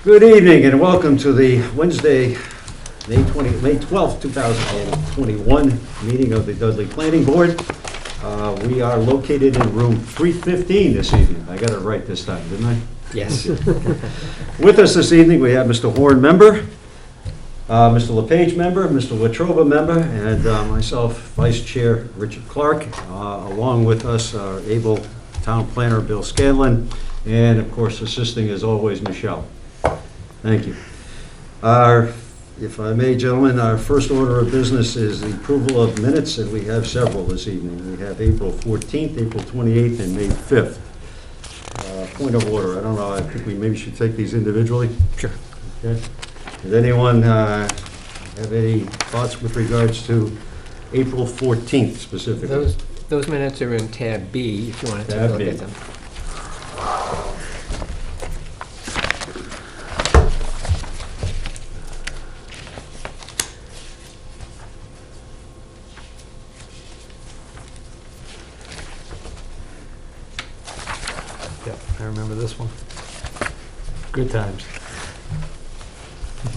Good evening and welcome to the Wednesday, May 12th, 2021 meeting of the Dudley Planning Board. We are located in room 315 this evening. I got it right this time, didn't I? Yes. With us this evening, we have Mr. Horn, member, Mr. LePage, member, Mr. Latrobe, member, and myself, Vice Chair Richard Clark. Along with us, our able town planner, Bill Scanlon, and of course, assisting as always, Michelle. Thank you. If I may, gentlemen, our first order of business is the approval of minutes, and we have several this evening. We have April 14th, April 28th, and May 5th. Point of order, I don't know, I think we maybe should take these individually. Sure. Okay. Does anyone have any thoughts with regards to April 14th specifically? Those minutes are in tab B, if you want to take a look at them. Yep, I remember this one. Good times.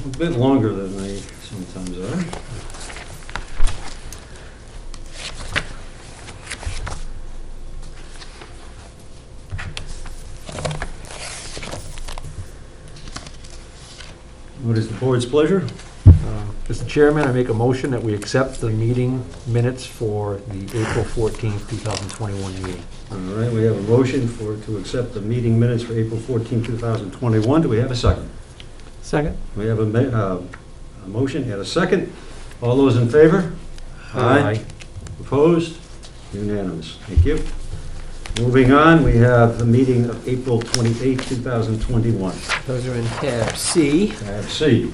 A bit longer than they sometimes are. What is the board's pleasure? Mr. Chairman, I make a motion that we accept the meeting minutes for the April 14th, 2021 meeting. All right, we have a motion to accept the meeting minutes for April 14, 2021. Do we have a second? Second. We have a motion and a second. All those in favor? Opposed? Unanimous. Thank you. Moving on, we have the meeting of April 28, 2021. Those are in tab C. Tab C.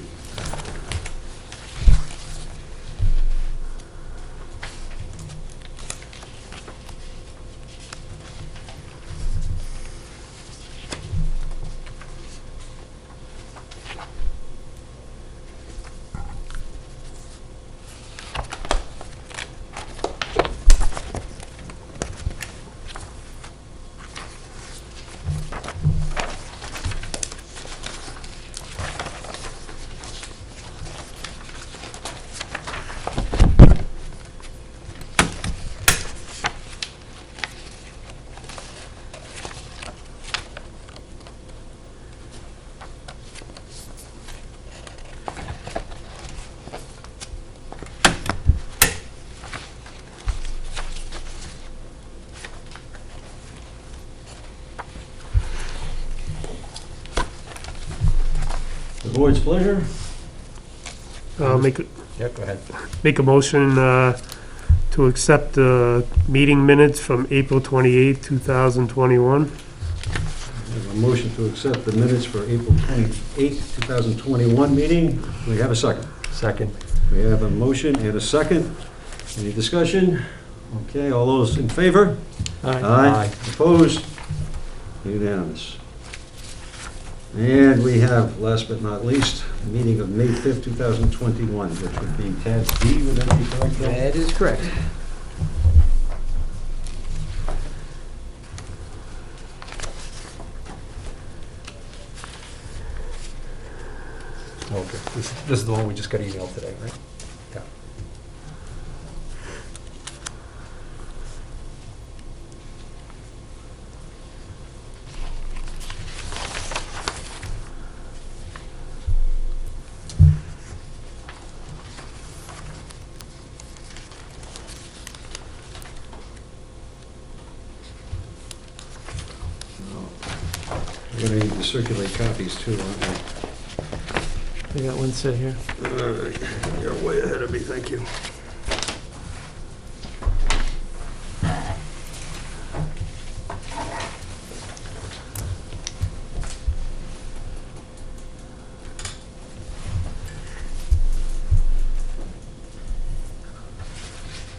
The board's pleasure? Yeah, go ahead. Make a motion to accept the meeting minutes from April 28, 2021. We have a motion to accept the minutes for April 28, 2021 meeting. Do we have a second? Second. We have a motion and a second. Any discussion? Okay, all those in favor? Aye. Opposed? Unanimous. And we have, last but not least, the meeting of May 5th, 2021, which would be tab D, would that be correct, Bill? That is correct. Okay, this is the one we just got emailed today, right? Yeah. We're going to need to circulate copies too, aren't we? I got one set here. You're way ahead of me, thank you.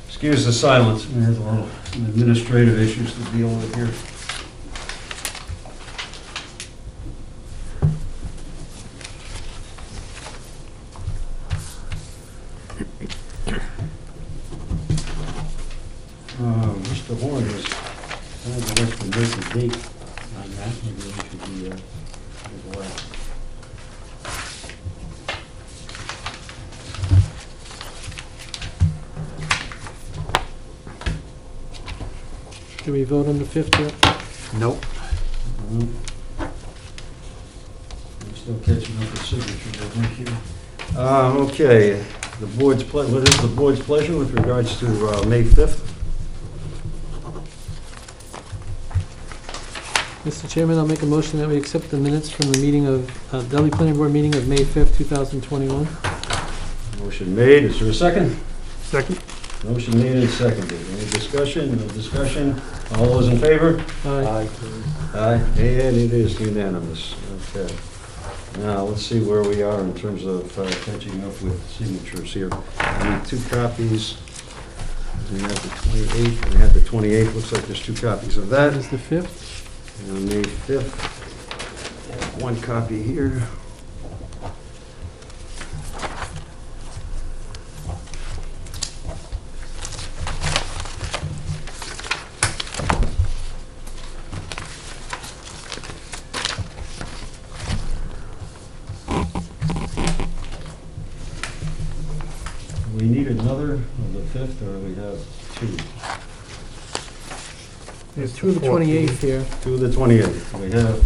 Excuse the silence, we have some administrative issues to deal with here. Mr. Horn was kind of less than make a date on that. Maybe we should be aware. Did we vote on the 5th yet? Nope. I'm still catching up with signatures, I think, here. Okay, what is the board's pleasure with regards to May 5th? Mr. Chairman, I'll make a motion that we accept the minutes from the meeting of, Dudley Planning Board meeting of May 5th, 2021. Motion made, is there a second? Second? Motion made and seconded. Any discussion? No discussion? All those in favor? Aye. Aye, and it is unanimous. Okay. Now, let's see where we are in terms of catching up with signatures here. We need 2 copies. We have the 28th, we have the 28th. Looks like there's 2 copies of That that. is the 5th. And May 5th, 1 copy here. We need another of the 5th, or we have 2? There's 2 of the 28th here. 2 of the 28th. We have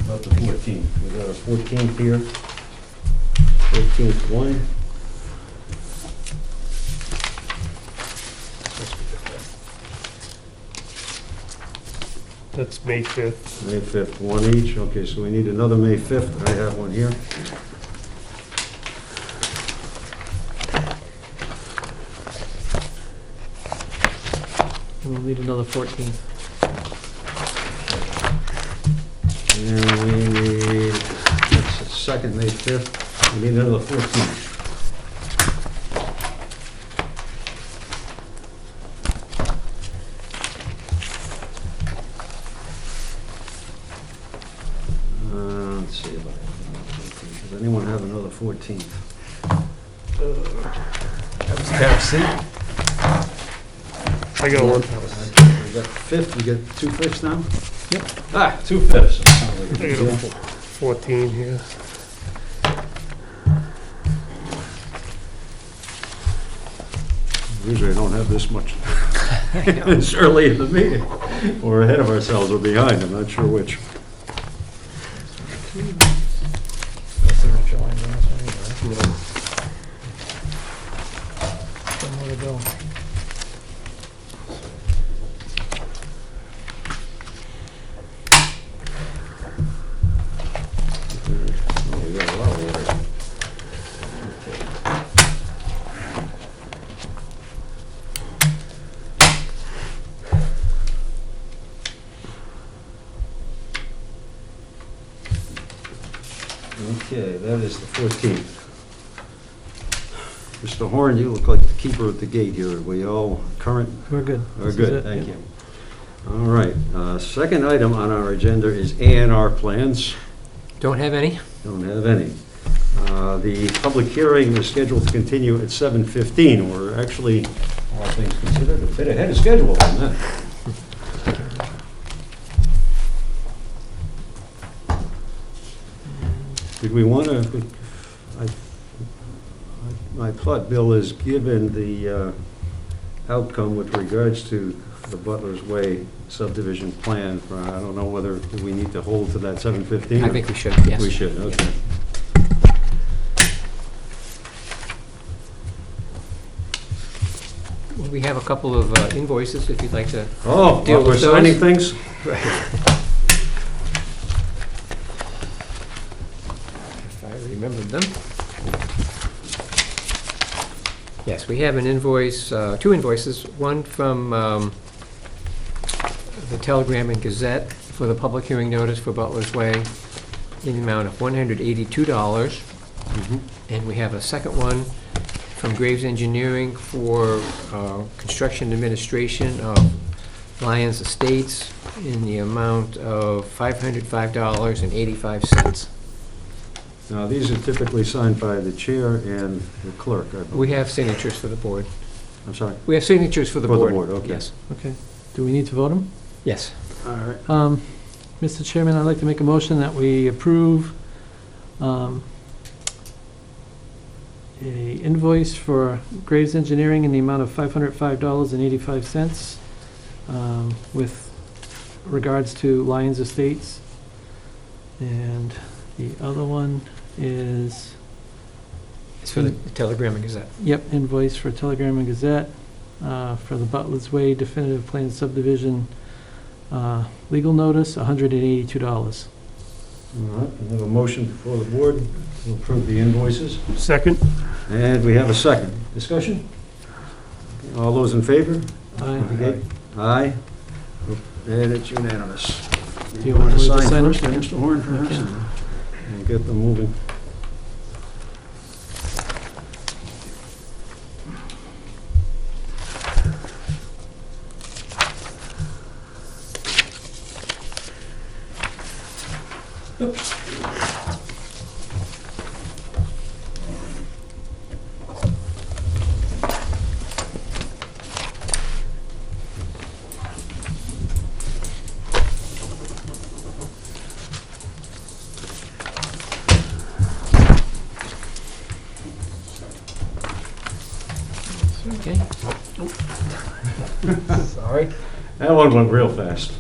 about the 14th. We got a 14th here. 14th one. That's May 5th. May 5th, 1 each. Okay, so we need another May 5th. I have one here. And we'll need another 14th. And we need, that's the second May 5th. We need another 14th. Let's see about another 14th. Does anyone have another 14th? Have a seat. I got one. We got 5th, we got 2 5ths now? Yep. 2 5ths. Sounds like a I good got deal. 14 here. Usually I don't have this much. It's early in the meeting. We're ahead of ourselves or behind, I'm not sure which. Somewhere to go. Oh, we got a lot of water. Okay, that is the 14th. Mr. Horn, you look like the keeper at the gate here. Are we all current? We're good. We're This is good, it, thank yep. you. All right, second item on our agenda is A&R plans. Don't have any? Don't have any. The public hearing is scheduled to continue at 7:15. We're actually, all things considered, a bit ahead of schedule on that. Did we want to, I thought Bill has given the outcome with regards to the Butlers Way subdivision plan. I don't know whether we need to hold to that 7:15. I think we should, yes. We should, okay. We have a couple of invoices if you'd like to. Oh, Deal we're with signing those? things? If I remembered them. Yes, we have an invoice, 2 invoices, one from the Telegram and Gazette for the public hearing notice for Butlers Way in the amount of $182. And we have a second one from Graves Engineering for construction administration of Lyons Estates in the amount of $505.85. Now, these are typically signed by the chair and the clerk, I believe. We have signatures for the board. I'm sorry. We have signatures for the For the board. board, okay. Yes. Okay. Do we need to vote them? Yes. All right. Mr. Chairman, I'd like to make a motion that we approve a invoice for Graves Engineering in the amount of $505.85 with regards to Lions Estates. And the other one is, It's for the Telegram and Gazette. yep, invoice for Telegram and Gazette for the Butlers Way definitive plan subdivision legal notice, $182. All right, we have a motion before the board to approve the invoices, Second? and we have a second. Discussion? All those in favor? Aye. Aye. And it's unanimous. Do you want to sign sign first, them? Mr. Horn, perhaps, Okay. and get them moving? Okay. Sorry. That one went real fast.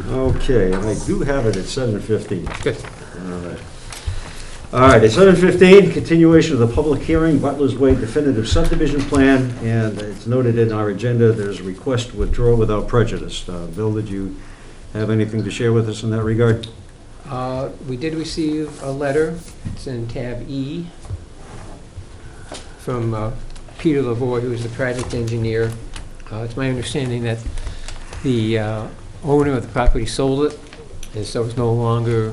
Okay, and I do have it at 7:15. Good. All right, at 7:15, continuation of the public hearing, Butlers Way definitive subdivision plan, and it's noted in our agenda, there's a request to withdraw without prejudice. Bill, did you have anything to share with us in that regard? We did receive a letter, it's in tab E, from Peter Lavoie, who is the project engineer. It's my understanding that the owner of the property sold it, and so it's no longer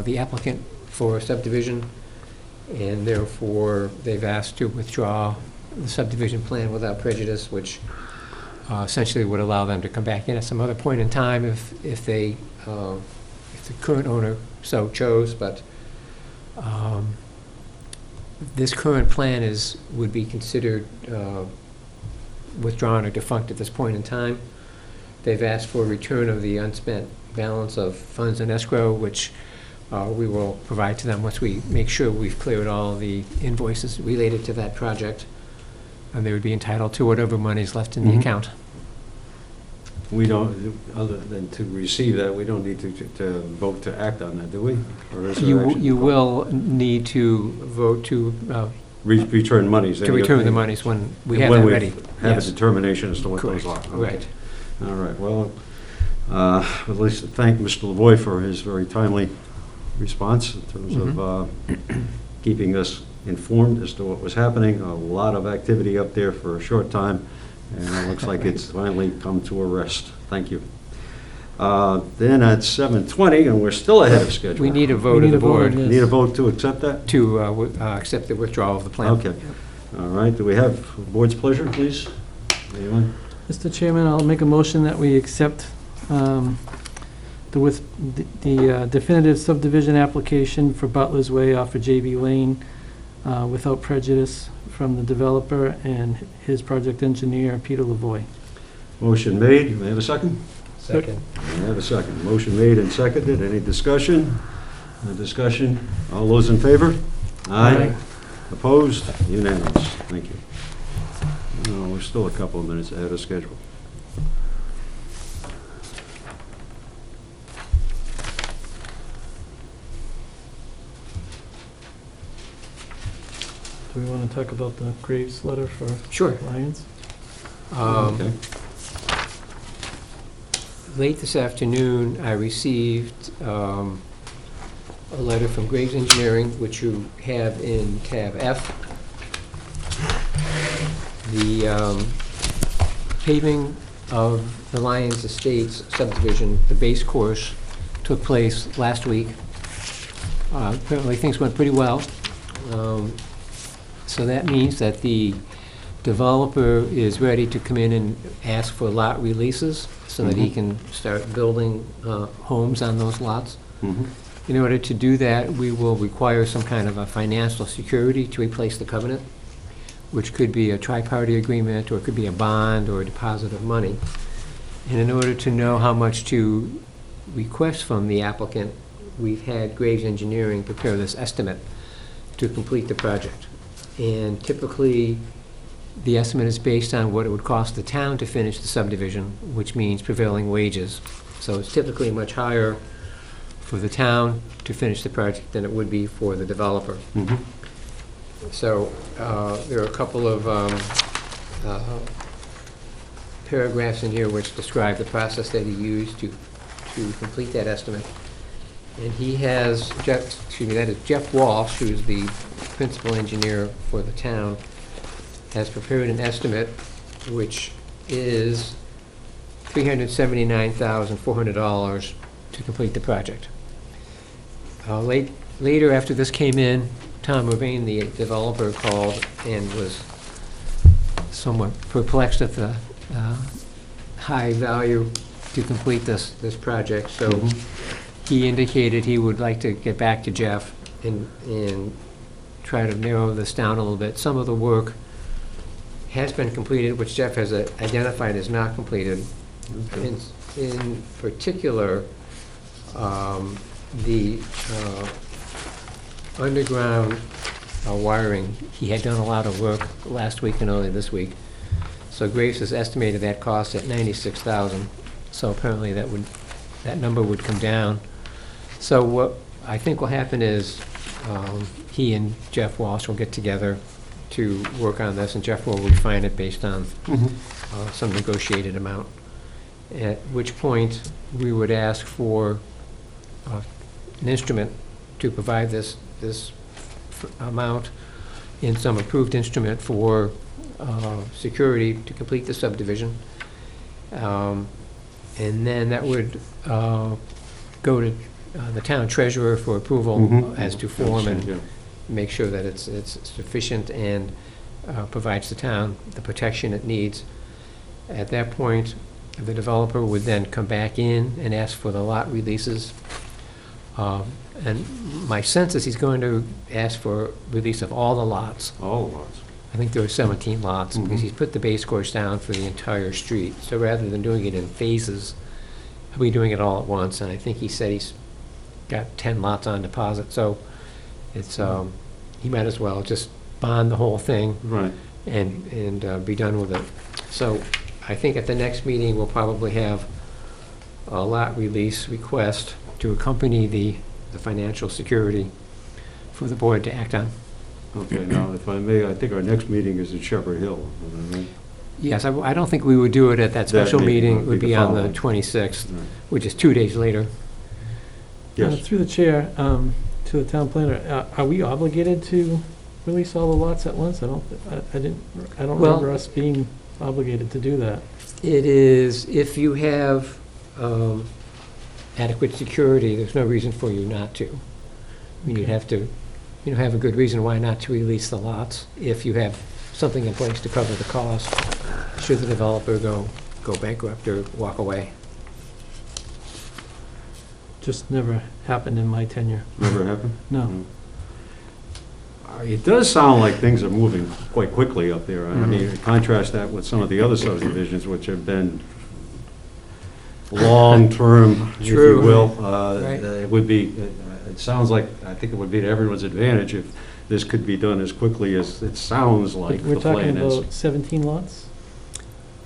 the applicant for subdivision, and therefore they've asked to withdraw the subdivision plan without prejudice, which essentially would allow them to come back in at some other point in time if the current owner so chose, but this current plan would be considered withdrawn or defunct at this point in time. They've asked for a return of the unspent balance of funds in escrow, which we will provide to them once we make sure we've cleared all the invoices related to that project, and they would be entitled to whatever money is left in the Mhm. account. We don't, other than to receive that, we don't need to vote to act on that, do we? Or is there action? You will need to vote to Return monies. return the monies when we have that ready. Have a Yes. determination as to what those are. Correct. Okay. Right. All right, well, at least thank Mr. Lavoie for his very timely response in terms of keeping us informed as to what was happening. A lot of activity up there for a short time, and it looks like it's finally come to a rest. Thank you. Then at 7:20, and we're still ahead of schedule. We need a vote We of need the a vote on board this. Need a vote to accept that? to accept the withdrawal of the plan. Okay. All right, do we have the board's pleasure, please? Anyone? Mr. Chairman, I'll make a motion that we accept the definitive subdivision application for Butlers Way off of JB Lane without prejudice from the developer and his project engineer, Peter Lavoie. Motion made, may I have a second? Second. I have a second. Motion made and seconded. Any discussion? No discussion? All those in favor? Aye. Opposed? Unanimous. Thank you. No, we're still a couple of minutes ahead of schedule. Do we want to talk about the Graves letter for Sure. Lions? Okay. Late this afternoon, I received a letter from Graves Engineering, which you have in tab F. The paving of the Lions Estates subdivision, the base course, took place last week. Apparently, things went pretty well. So that means that the developer is ready to come in and ask for lot releases so that he can start building homes on those lots. Mhm. In order to do that, we will require some kind of a financial security to replace the covenant, which could be a tri-party agreement, or it could be a bond or a deposit of money. And in order to know how much to request from the applicant, we've had Graves Engineering prepare this estimate to complete the project. And typically, The estimate is based on what it would cost the town to finish the subdivision, which means prevailing wages. So it's typically much higher for the town to finish the project than it would be for the developer. Mhm. So there are a couple of paragraphs in here which describe the process that he used to complete that estimate. And he has, that is Jeff Walsh, who's the principal engineer for the town, has prepared an estimate which is $379,400 to complete the project. Later, after this came in, Tom Ravine, the developer, called and was somewhat perplexed at the high value to complete this project. So he indicated he would like to get back to Jeff and try to narrow this down a little bit. Some of the work has been completed, which Jeff has identified as not completed. In particular, the underground wiring, he had done a lot of work last week and early this week. So Graves has estimated that cost at $96,000. So apparently that number would come down. So what I think will happen is he and Jeff Walsh will get together to work on this, and Jeff will refine it based on some negotiated amount. At which point we would ask for an instrument to provide this amount in some approved instrument for security to complete the subdivision. And then that would go to the town treasurer for approval as to form and make sure that it's sufficient and provides the town the protection it needs. At that point, the developer would then come back in and ask for the lot releases. And my sense is he's going to ask for release of all the lots. All lots. I think there are 17 lots, because he's put the base course down for the entire street. So rather than doing it in phases, he'll be doing it all at once. And I think he said he's got 10 lots on deposit. So it's he might as well just bond the whole thing and be done with it. So I think at the next meeting, we'll probably have a lot release request to accompany the financial security for the board to act on. Okay, now, if I may, I think our next meeting is at Shepherd Hill. Yes, I don't think we would do it at that special meeting. It would be on the following. 26th, which is 2 days later. Yes. Through the chair, to the town planner, are we obligated to release all the lots at once? I don't Well- remember us being obligated to do that. It is, if you have adequate security, there's no reason for you not to. I mean, you'd have to, have a good reason why not to release the lots if you have something in place to cover the cost, should the developer go bankrupt or walk away. Just never happened in my tenure. Never happened? No. It does sound like things are moving quite quickly up there. I mean, contrast that with some of the other subdivisions, which have been long-term, if you True. will. Right. It would be, it sounds like, I think it would be to everyone's advantage if this could be done as quickly as it sounds like We're the talking plan is. about 17 lots?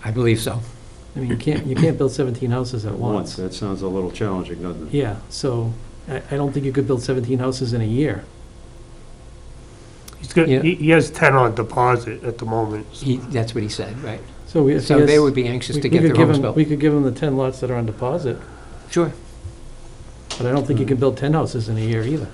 I believe so. I mean, you can't build 17 houses at once. That sounds a little challenging, doesn't it? Yeah, so I don't think you could build 17 houses in a year. Yeah. He has 10 on deposit at the moment. That's what he said, right? So So they would be anxious to get their homes built. We could give them the 10 lots that are on deposit, Sure. but I don't think you can build 10 houses in a year either.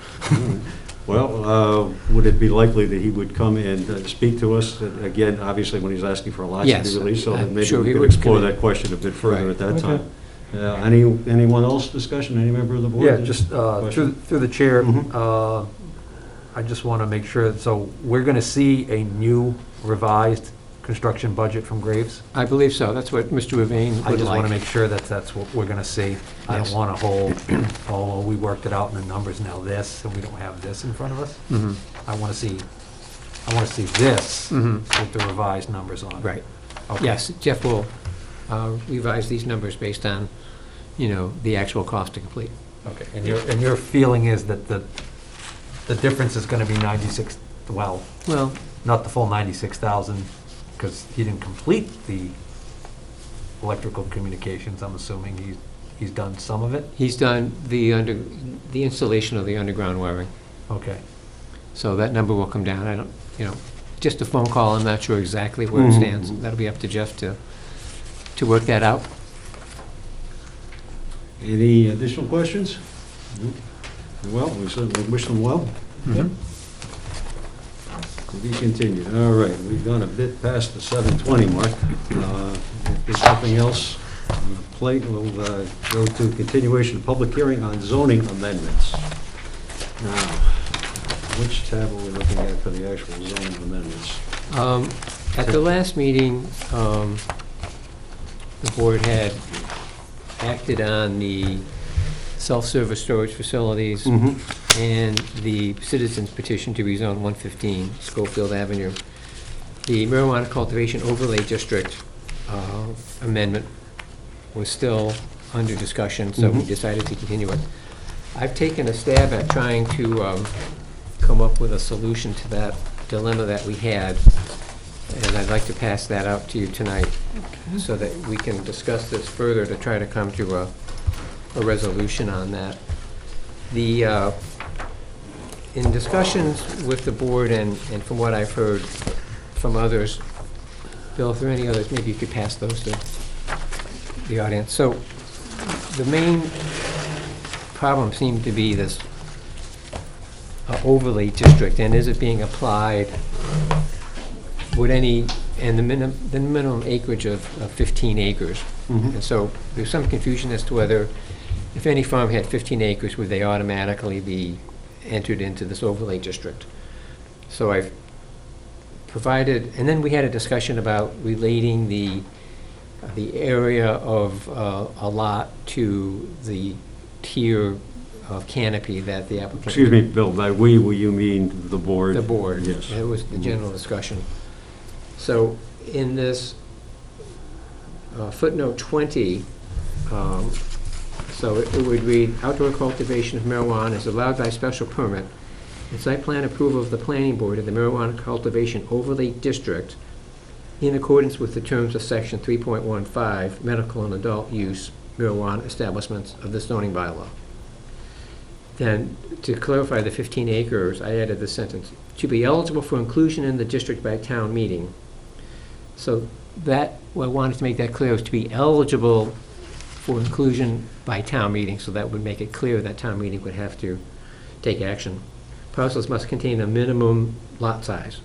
Well, would it be likely that he would come and speak to us, again, obviously, when he's asking for a lot to Yes, be released, so that I'm maybe sure we he could would explore come in. that question a bit further Right. at that Okay. time. Anyone else discussion, any member of the board? Yeah, just through the chair, Mhm. I just want to make sure, so we're going to see a new revised construction budget from Graves? I believe so. That's what Mr. Ravine I would just want to like. make sure that that's what we're going to see. I Yes. don't want to hold, oh, we worked it out in the numbers, now this, and we don't have this in front of us. Mhm. I want to see this Mhm. with the revised numbers on it. Right. Okay. Yes, Jeff will revise these numbers based on, the actual cost to complete. Okay, and your feeling is that the difference is going to be 96, well, Well, not the full 96,000, because he didn't complete the electrical communications, I'm assuming he's done some of it? He's done the installation of the underground wiring. Okay. So that number will come down. I don't, just a phone call. I'm not sure exactly where it stands. That'll be up to Jeff to work that out. Any additional questions? Well, we certainly wish them well. Yep. To be continued. All right, we've gone a bit past the 7:20 mark. If there's nothing else on the plate, we'll go to continuation of public hearing on zoning amendments. Now, which tab are we looking at for the actual zoning amendments? At the last meeting, the board had acted on the self-service storage facilities and the citizens petition to rezone 115 Schofield Avenue. The marijuana cultivation overlay district amendment was still under discussion, so we decided to continue it. I've taken a stab at trying to come up with a solution to that dilemma that we had, and I'd like to pass that out to you tonight so that we can discuss this further to try to come to a resolution on that. In discussions with the board and from what I've heard from others, Bill, if there are any others, maybe you could pass those to the audience. So the main problem seemed to be this overlay district, and is it being applied with and the minimum acreage of 15 acres. And so there's some confusion as to whether, if any farm had 15 acres, would they automatically be entered into this overlay district. So I've provided, and then we had a discussion about relating the area of a lot to the tier of canopy that the applicant. Excuse me, Bill, by we, will you mean the board? The board. Yes. It was the general discussion. So in this footnote 20, so it would read, outdoor cultivation of marijuana is allowed by special permit and site plan approval of the planning board of the marijuana cultivation overlay district in accordance with the terms of section 3.15, medical and adult use marijuana establishments of the zoning bylaw. Then, to clarify the 15 acres, I added the sentence, to be eligible for inclusion in the district by town meeting. So that, what I wanted to make that clear, was to be eligible for inclusion by town meeting, so that would make it clear that town meeting would have to take action. Parcels must contain a minimum lot size.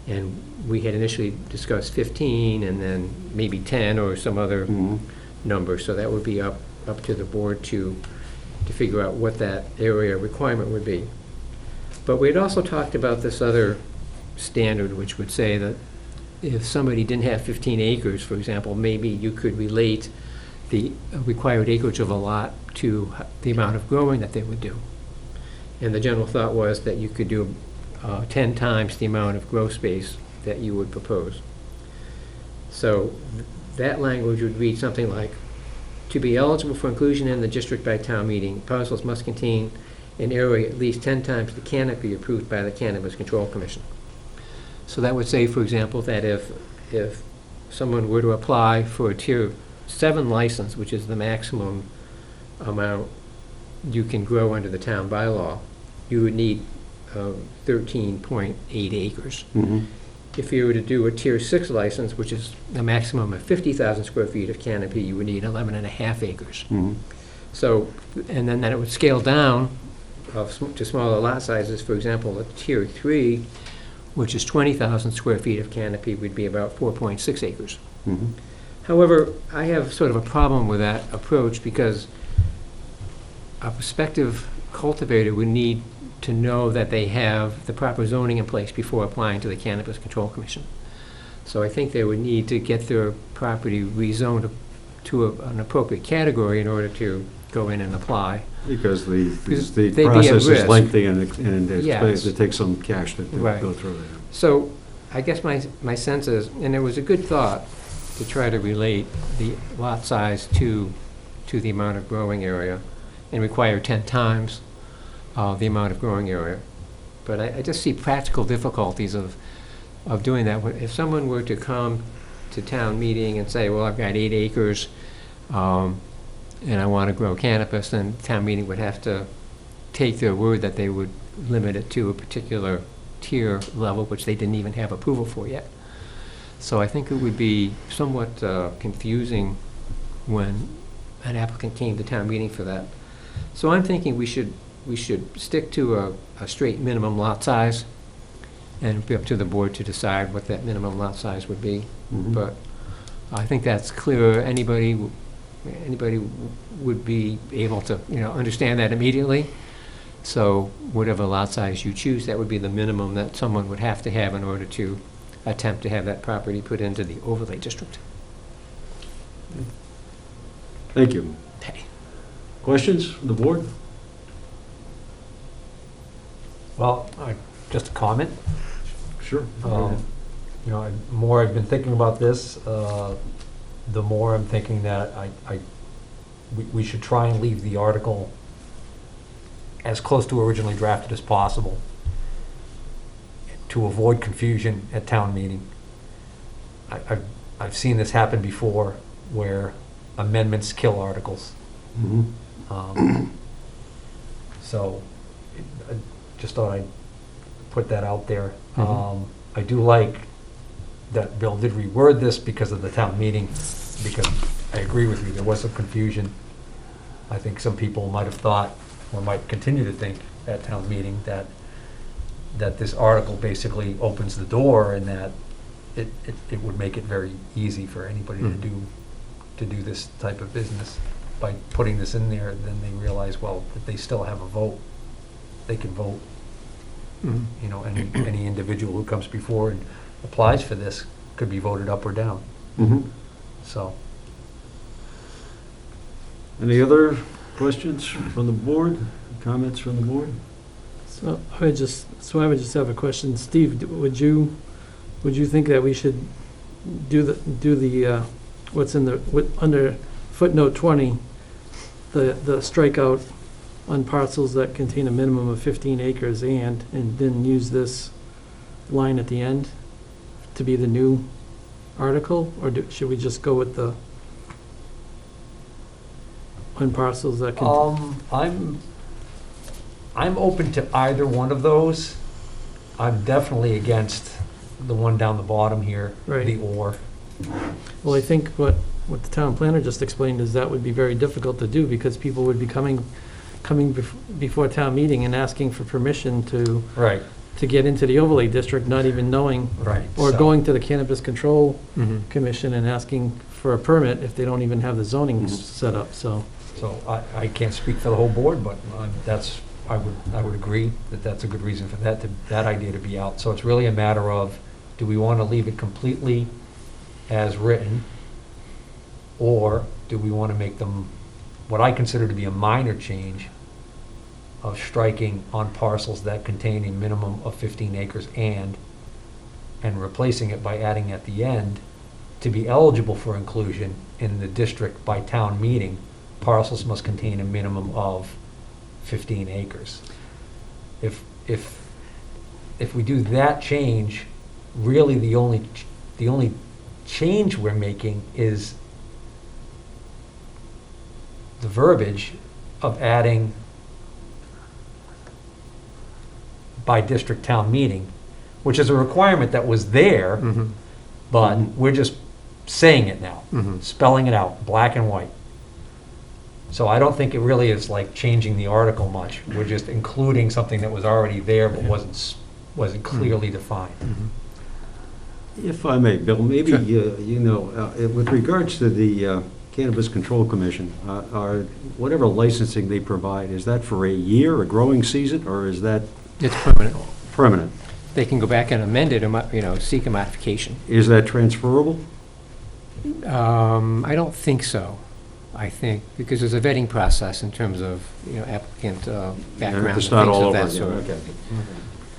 And we had initially discussed 15 and then maybe 10 or some other number, so that would be up to the board to figure out what that area requirement would be. But we had also talked about this other standard, which would say that if somebody didn't have 15 acres, for example, maybe you could relate the required acreage of a lot to the amount of growing that they would do. And the general thought was that you could do 10 times the amount of grow space that you would propose. So that language would read something like, to be eligible for inclusion in the district by town meeting, parcels must contain an area at least 10 times the canopy approved by the Cannabis Control Commission. So that would say, for example, that if someone were to apply for a Tier 7 license, which is the maximum amount you can grow under the town bylaw, you would need 13.8 acres. If you were to do a Tier 6 license, which is a maximum of 50,000 square feet of canopy, you would need 11.5 acres. So, and then it would scale down to smaller lot sizes. For example, a Tier 3, which is 20,000 square feet of canopy, would be about 4.6 acres. However, I have sort of a problem with that approach because a prospective cultivator would need to know that they have the proper zoning in place before applying to the Cannabis Control Commission. So I think they would need to get their property rezoned to an appropriate category in order to go in and apply. Because Because the they'd be at process is risk. lengthy and Yes. it takes some cash to Right. go through there. So I guess my sense is, and it was a good thought to try to relate the lot size to the amount of growing area and require 10 times the amount of growing area. But I just see practical difficulties of of doing that. If someone were to come to town meeting and say, well, I've got 8 acres, and I want to grow cannabis, then town meeting would have to take their word that they would limit it to a particular tier level, which they didn't even have approval for yet. So I think it would be somewhat confusing when an applicant came to town meeting for that. So I'm thinking we should stick to a straight minimum lot size, and it'd be up to the board to decide what that minimum lot size would be. Mhm. But I think that's clear. Anybody would be able to, understand that immediately. So whatever lot size you choose, that would be the minimum that someone would have to have in order to attempt to have that property put into the overlay district. Thank you. Okay. Questions from the board? Well, just a comment. Sure. More I've been thinking about this, the more I'm thinking that we should try and leave the article as close to originally drafted as possible to avoid confusion at town meeting. I've seen this happen before where amendments kill articles. Mhm. So I just thought I'd put that out there. Mhm. I do like that Bill did reword this because of the town meeting, because I agree with you, there was some confusion. I think some people might have thought, or might continue to think at town meeting, that this article basically opens the door and that it would make it very easy for anybody to do this type of business. By putting this in there, then they realize, well, that they still have a vote. They can vote. Any individual who comes before and applies for this could be voted up or down. Mhm. So, Any other questions from the board? Comments from the board? So I would just have a question. Steve, would you think that we should do the what's in under footnote 20, the strikeout on parcels that contain a minimum of 15 acres and then use this line at the end to be the new article? Or should we just go with the on parcels that can? I'm open to either one of those. I'm definitely against the one down the bottom here, Right. the or. Well, I think what the town planner just explained is that would be very difficult to do because people would be coming before town meeting and asking for permission to Right, get into the overlay district, not even knowing, right. or So- going to the Cannabis Control Mhm. Commission and asking for a permit if they don't even have the zoning set up, so. So I can't speak for the whole board, but I would agree that that's a good reason for that idea to be out. So it's really a matter of, do we want to leave it completely as written? Or do we want to make them, what I consider to be a minor change, of striking on parcels that contain a minimum of 15 acres and replacing it by adding at the end, to be eligible for inclusion in the district by town meeting, parcels must contain a minimum of 15 acres. If we do that change, really the only change we're making is the verbiage of adding by district town meeting, which is a requirement that was there, Mhm. but we're just saying it now, Mhm. spelling it out, black and white. So I don't think it really is like changing the article much. We're just including something that was already there but wasn't clearly defined. If I may, Bill, maybe, Sure. with regards to the Cannabis Control Commission, are whatever licensing they provide, is that for a year, a growing season, or is that It's permanent. permanent? They can go back and amend it, or, seek a modification. Is that transferable? I don't think so. I think, because there's a vetting process in terms of, applicant You have background to and start things all of over that again, sort. okay.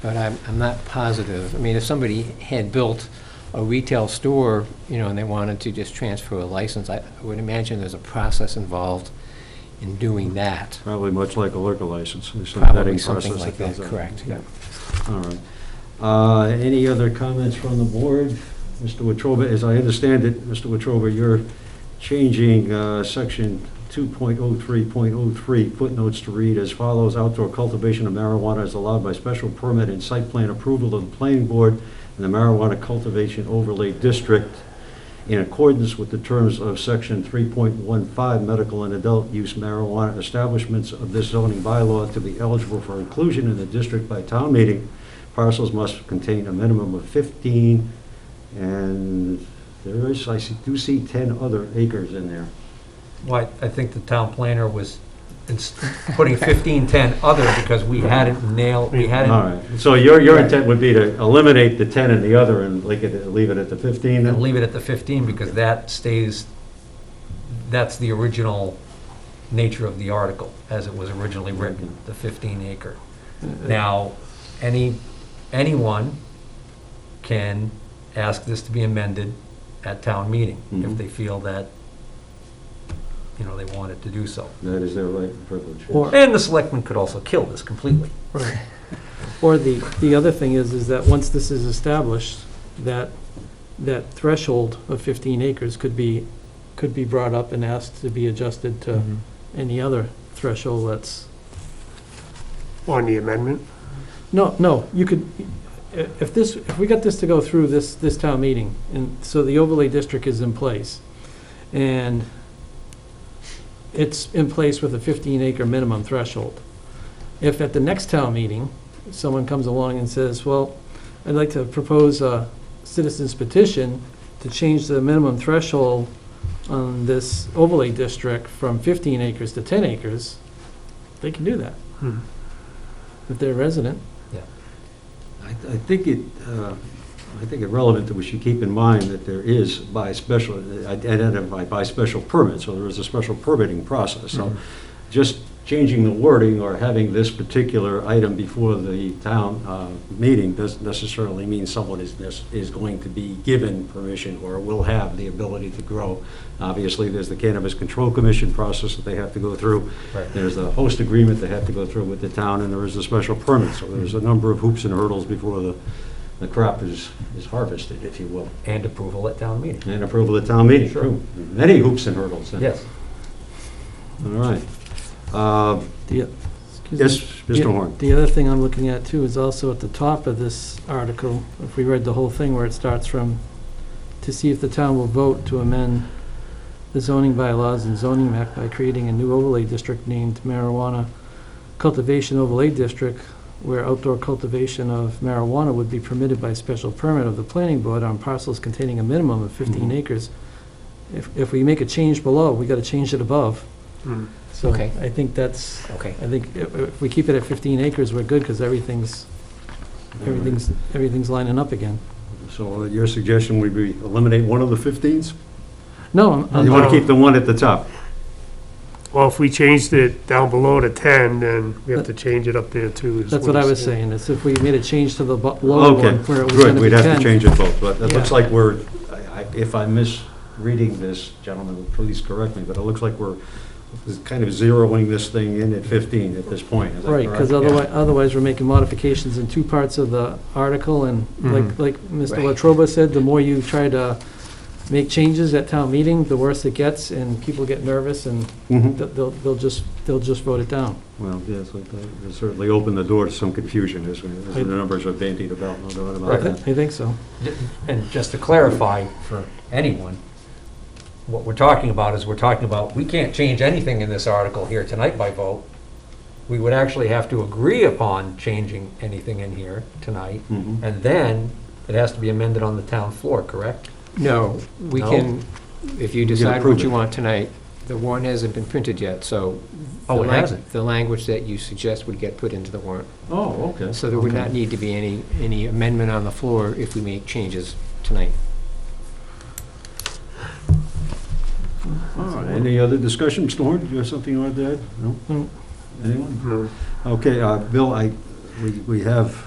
But I'm not positive. I mean, if somebody had built a retail store, and they wanted to just transfer a license, I would imagine there's a process involved in doing that. Probably much like a liquor license. There's some Probably vetting something process like that, goes on. correct, yeah. All right. Any other comments from the board? Mr. Wetruba, as I understand it, Mr. Wetruba, you're changing section 2.03.03 footnotes to read as follows: outdoor cultivation of marijuana is allowed by special permit and site plan approval of the planning board and the marijuana cultivation overlay district in accordance with the terms of section 3.15 medical and adult use marijuana establishments of this zoning bylaw. To be eligible for inclusion in the district by town meeting, parcels must contain a minimum of 15, and there is, do see 10 other acres in there. Well, I think the town planner was putting 1510 other because we hadn't nailed, we All hadn't, right, so your intent would be to eliminate the 10 and the other and leave it at the 15 then? and leave it at the 15 because that stays, that's the original nature of the article as it was originally written, the 15 acre. Now, anyone can ask this to be amended at town meeting if Mhm. they feel that, you know, they wanted to do so. That is their right and privilege. Or- And the selectmen could also kill this completely. Right. Or the other thing is that once this is established, that threshold of 15 acres could be brought up and asked to be adjusted to any other threshold that's, On the amendment? no, you could, if we got this to go through this town meeting, and so the overlay district is in place, and it's in place with a 15 acre minimum threshold. If at the next town meeting, someone comes along and says, well, I'd like to propose a citizen's petition to change the minimum threshold on this overlay district from 15 acres to 10 acres, they can do that, if they're a resident. I think it relevant that we should keep in mind that there is identified by special permit, so there is a special permitting process. So just changing the wording or having this particular item before the town meeting doesn't necessarily mean someone is going to be given permission or will have the ability to grow. Obviously, there's the Cannabis Control Commission process that they have to go through. Right. There's a host agreement they have to go through with the town, and there is a special permit. So there's a number of hoops and hurdles before the crop is harvested, if you will. And approval at town meeting. And approval at town meeting, Sure. true. Many hoops and hurdles. Yes. All right. Excuse Yes, me. Mr. Horn. The other thing I'm looking at too is also at the top of this article, if we read the whole thing where it starts from, to see if the town will vote to amend the zoning bylaws and zoning map by creating a new overlay district named Marijuana Cultivation Overlay District, where outdoor cultivation of marijuana would be permitted by special permit of the planning board on parcels containing a minimum of 15 acres. If we make a change below, we gotta change it above. So Okay. I think that's, Okay. I think if we keep it at 15 acres, we're good, because everything's lining up again. So your suggestion would be eliminate one of the 15s? No, You want to keep the one at the top? Well, if we changed it down below to 10, then we have to change it up there too. is that's what I he's was saying, is if we made a change to the lower Okay, one where it was good, gonna be we'd 10. have to change it both, but it looks Yeah. like if I'm misreading this, gentlemen, please correct me, but it looks like we're kind of zeroing this thing in at 15 at this point, is that Right, correct? because otherwise we're making modifications in two parts of the article, and like Mr. Right. Latrobe said, the more you try to make changes at town meeting, the worse it gets, and people get nervous, and Mhm. they'll just vote it down. Well, yes, it certainly opened the door to some confusion as the numbers are bandied about, no doubt about that. I think so. And just to clarify for anyone, what we're talking about is we can't change anything in this article here tonight by vote. We would actually have to agree upon changing anything in here tonight, Mhm. and then it has to be amended on the town floor, correct? No, we No? can, if you can decide approve what you it. want tonight, the warrant hasn't been printed yet, so. Oh, the it lang- hasn't? The language that you suggest would get put into the warrant. Oh, okay. So there would Okay. not need to be any amendment on the floor if we make changes tonight. All right, any other discussion? Mr. Horn, do you have something you wanted to add? No? No. Anyone? No. Okay, Bill, we have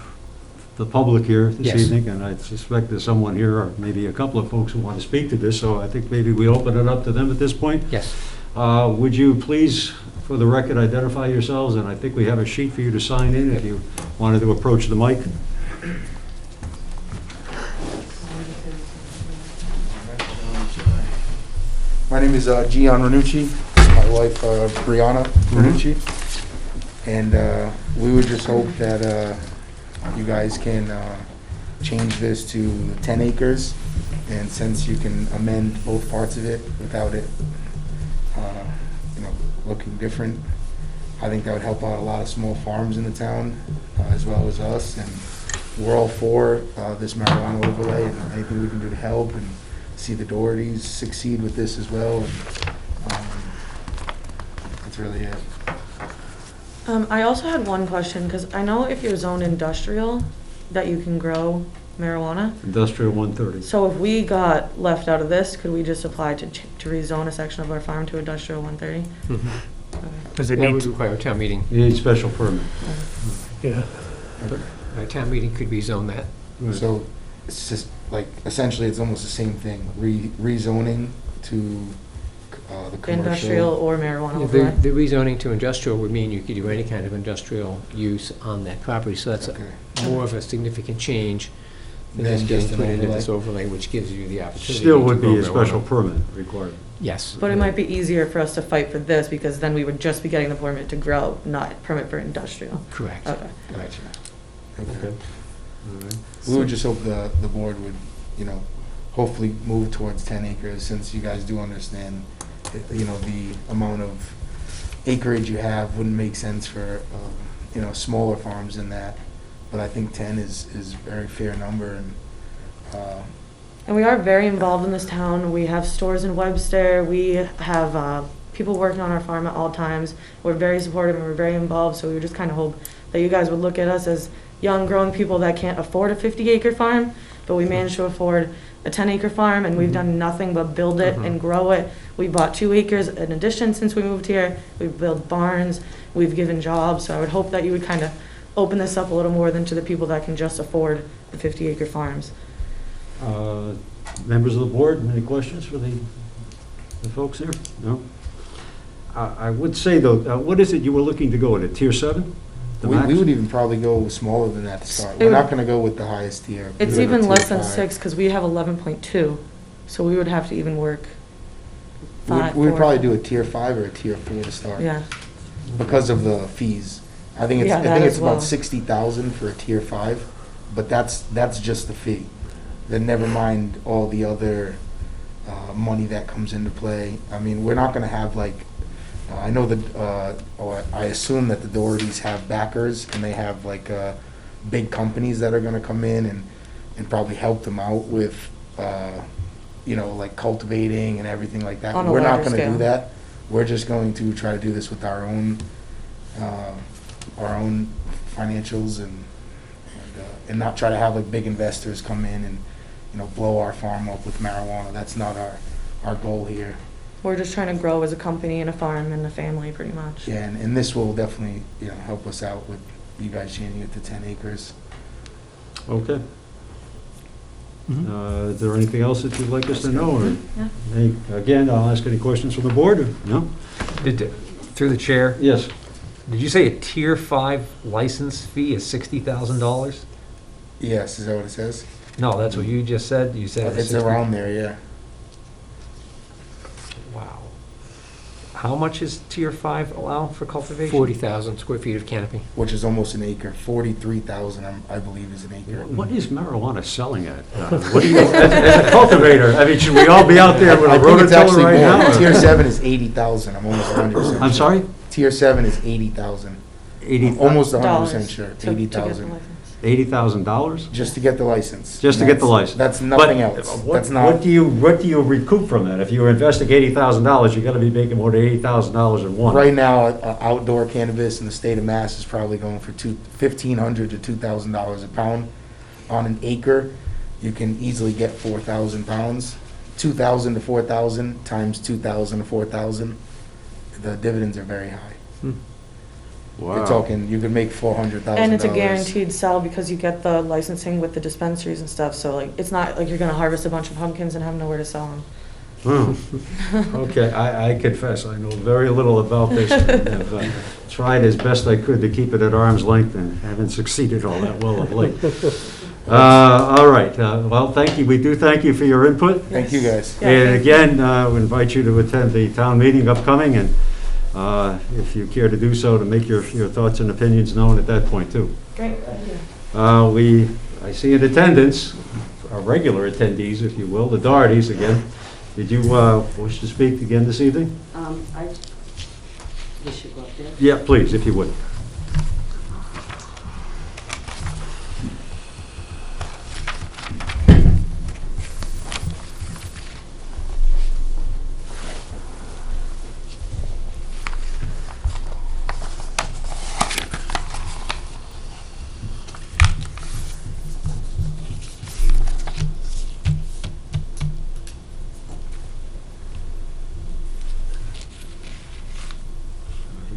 the public here this Yes. evening, and I suspect there's someone here, or maybe a couple of folks who want to speak to this, so I think maybe we open it up to them at this point. Yes. Would you please, for the record, identify yourselves, and I think we have a sheet for you to sign in if you wanted to approach the mic. My name is Gian Ranucci, my wife Brianna Ranucci, and we would just hope that you guys can change this to 10 acres, and since you can amend both parts of it without it, looking different, I think that would help out a lot of small farms in the town, as well as us, and we're all for this marijuana overlay, and anything we can do to help, and see the Dohertys succeed with this as well, and that's really it. I also had one question, because I know if you're zoned industrial, that you can grow marijuana. Industrial 130. So if we got left out of this, could we just apply to rezone a section of our farm to industrial 130? Does it That would need, require a town meeting. You need special permit. yeah, A town meeting could rezone that. So it's just like, essentially, it's almost the same thing, rezoning to the commercial. Industrial or marijuana The overlay? the rezoning to industrial would mean you could do any kind of industrial use on that property, so that's Okay. more of a significant change than Then just getting just an put into overlay. this overlay, which gives you the opportunity to Still would be grow a special marijuana. permit required. Yes. But it might be easier for us to fight for this, because then we would just be getting the permit to grow, not permit for industrial. Correct. Okay. Correct. Okay. All right. We would just hope the board would, hopefully move towards 10 acres, since you guys do understand, the amount of acreage you have wouldn't make sense for, smaller farms than that. But I think 10 is a very fair number, and, And we are very involved in this town. We have stores in Webster. We have people working on our farm at all times. We're very supportive and we're very involved, so we would just kind of hope that you guys would look at us as young, growing people that can't afford a 50-acre farm, but we managed to afford a 10-acre farm, and we've done nothing but build it and grow it. We bought 2 acres in addition since we moved here. We've built barns. We've given jobs, so I would hope that you would kind of open this up a little more than to the people that can just afford the 50-acre farms. Members of the board, any questions for the folks here? No? I would say, though, what is it you were looking to go with, a tier 7? The we max? would even probably go smaller than that to start. It We're would- not gonna go with the highest tier. It's We're gonna even tier less than 5. 6, because we have 11.2, so we would have to even work We'd 4. probably do a tier 5 or a tier 4 to start. Yeah, Because of the fees. I think Yeah, that it's as well. about 60,000 for a tier 5, but that's just the fee. Then never mind all the other money that comes into play. I mean, we're not gonna have I know that, or I assume that the Dohertys have backers, and they have big companies that are gonna come in and probably help them out with, cultivating and everything like that. On a We're not larger gonna do scale. that. We're just going to try to do this with our own financials, and not try to have big investors come in and, blow our farm up with marijuana. That's not our goal here. we're just trying to grow as a company and a farm and a family, pretty much. Yeah, and this will definitely, help us out with you guys changing it to 10 acres. Okay. Is there anything else that you'd like us to know? Or Yeah. again, I'll ask any questions from the board. Or no? Through the chair, Yes. did you say a tier 5 license fee is $60,000? Yes, is that what it says? No, that's what you just said. You said It's 60. around there, yeah. Wow. How much is tier 5 allow for cultivation? 40,000 square feet of canopy. Which is almost an acre. 43,000, I believe, is an acre. What is marijuana selling at? What do you, as a cultivator, I mean, should we all be out there with I a think it's rototiller actually right more. now? or- Tier 7 is 80,000. I'm almost 100%. I'm sorry? Tier 7 is 80,000. 80, Almost 100% Dollars sure. to get the 80,000. license. $80,000? Just to get the license. Just to get the license? That's nothing But else. what- That's not. What do you recoup from that? If you were investing $80,000, you gotta be making more than $80,000 in one. Right now, outdoor cannabis in the state of Mass is probably going for $1,500 to $2,000 a pound. On an acre, you can easily get 4,000 pounds. 2,000 to 4,000 times 2,000 to 4,000. The dividends are very high. You're talking, you could make $400,000. And it's a guaranteed sell because you get the licensing with the dispensaries and stuff, so it's not like you're gonna harvest a bunch of pumpkins and have nowhere to sell them. Okay, I confess, I know very little about this. I've tried as best I could to keep it at arm's length and haven't succeeded all that well of late. All right, well, thank you, we do thank you for your input. Thank you, guys. Yeah, And thank again, we invite you to attend the town meeting upcoming, and if you care to do so, to make your thoughts and opinions known at that point, too. Great, thank you. I see in attendance, our regular attendees, if you will, the Dohertys again. Did you wish to speak again this evening? We should go up there. Yeah, please, if you would.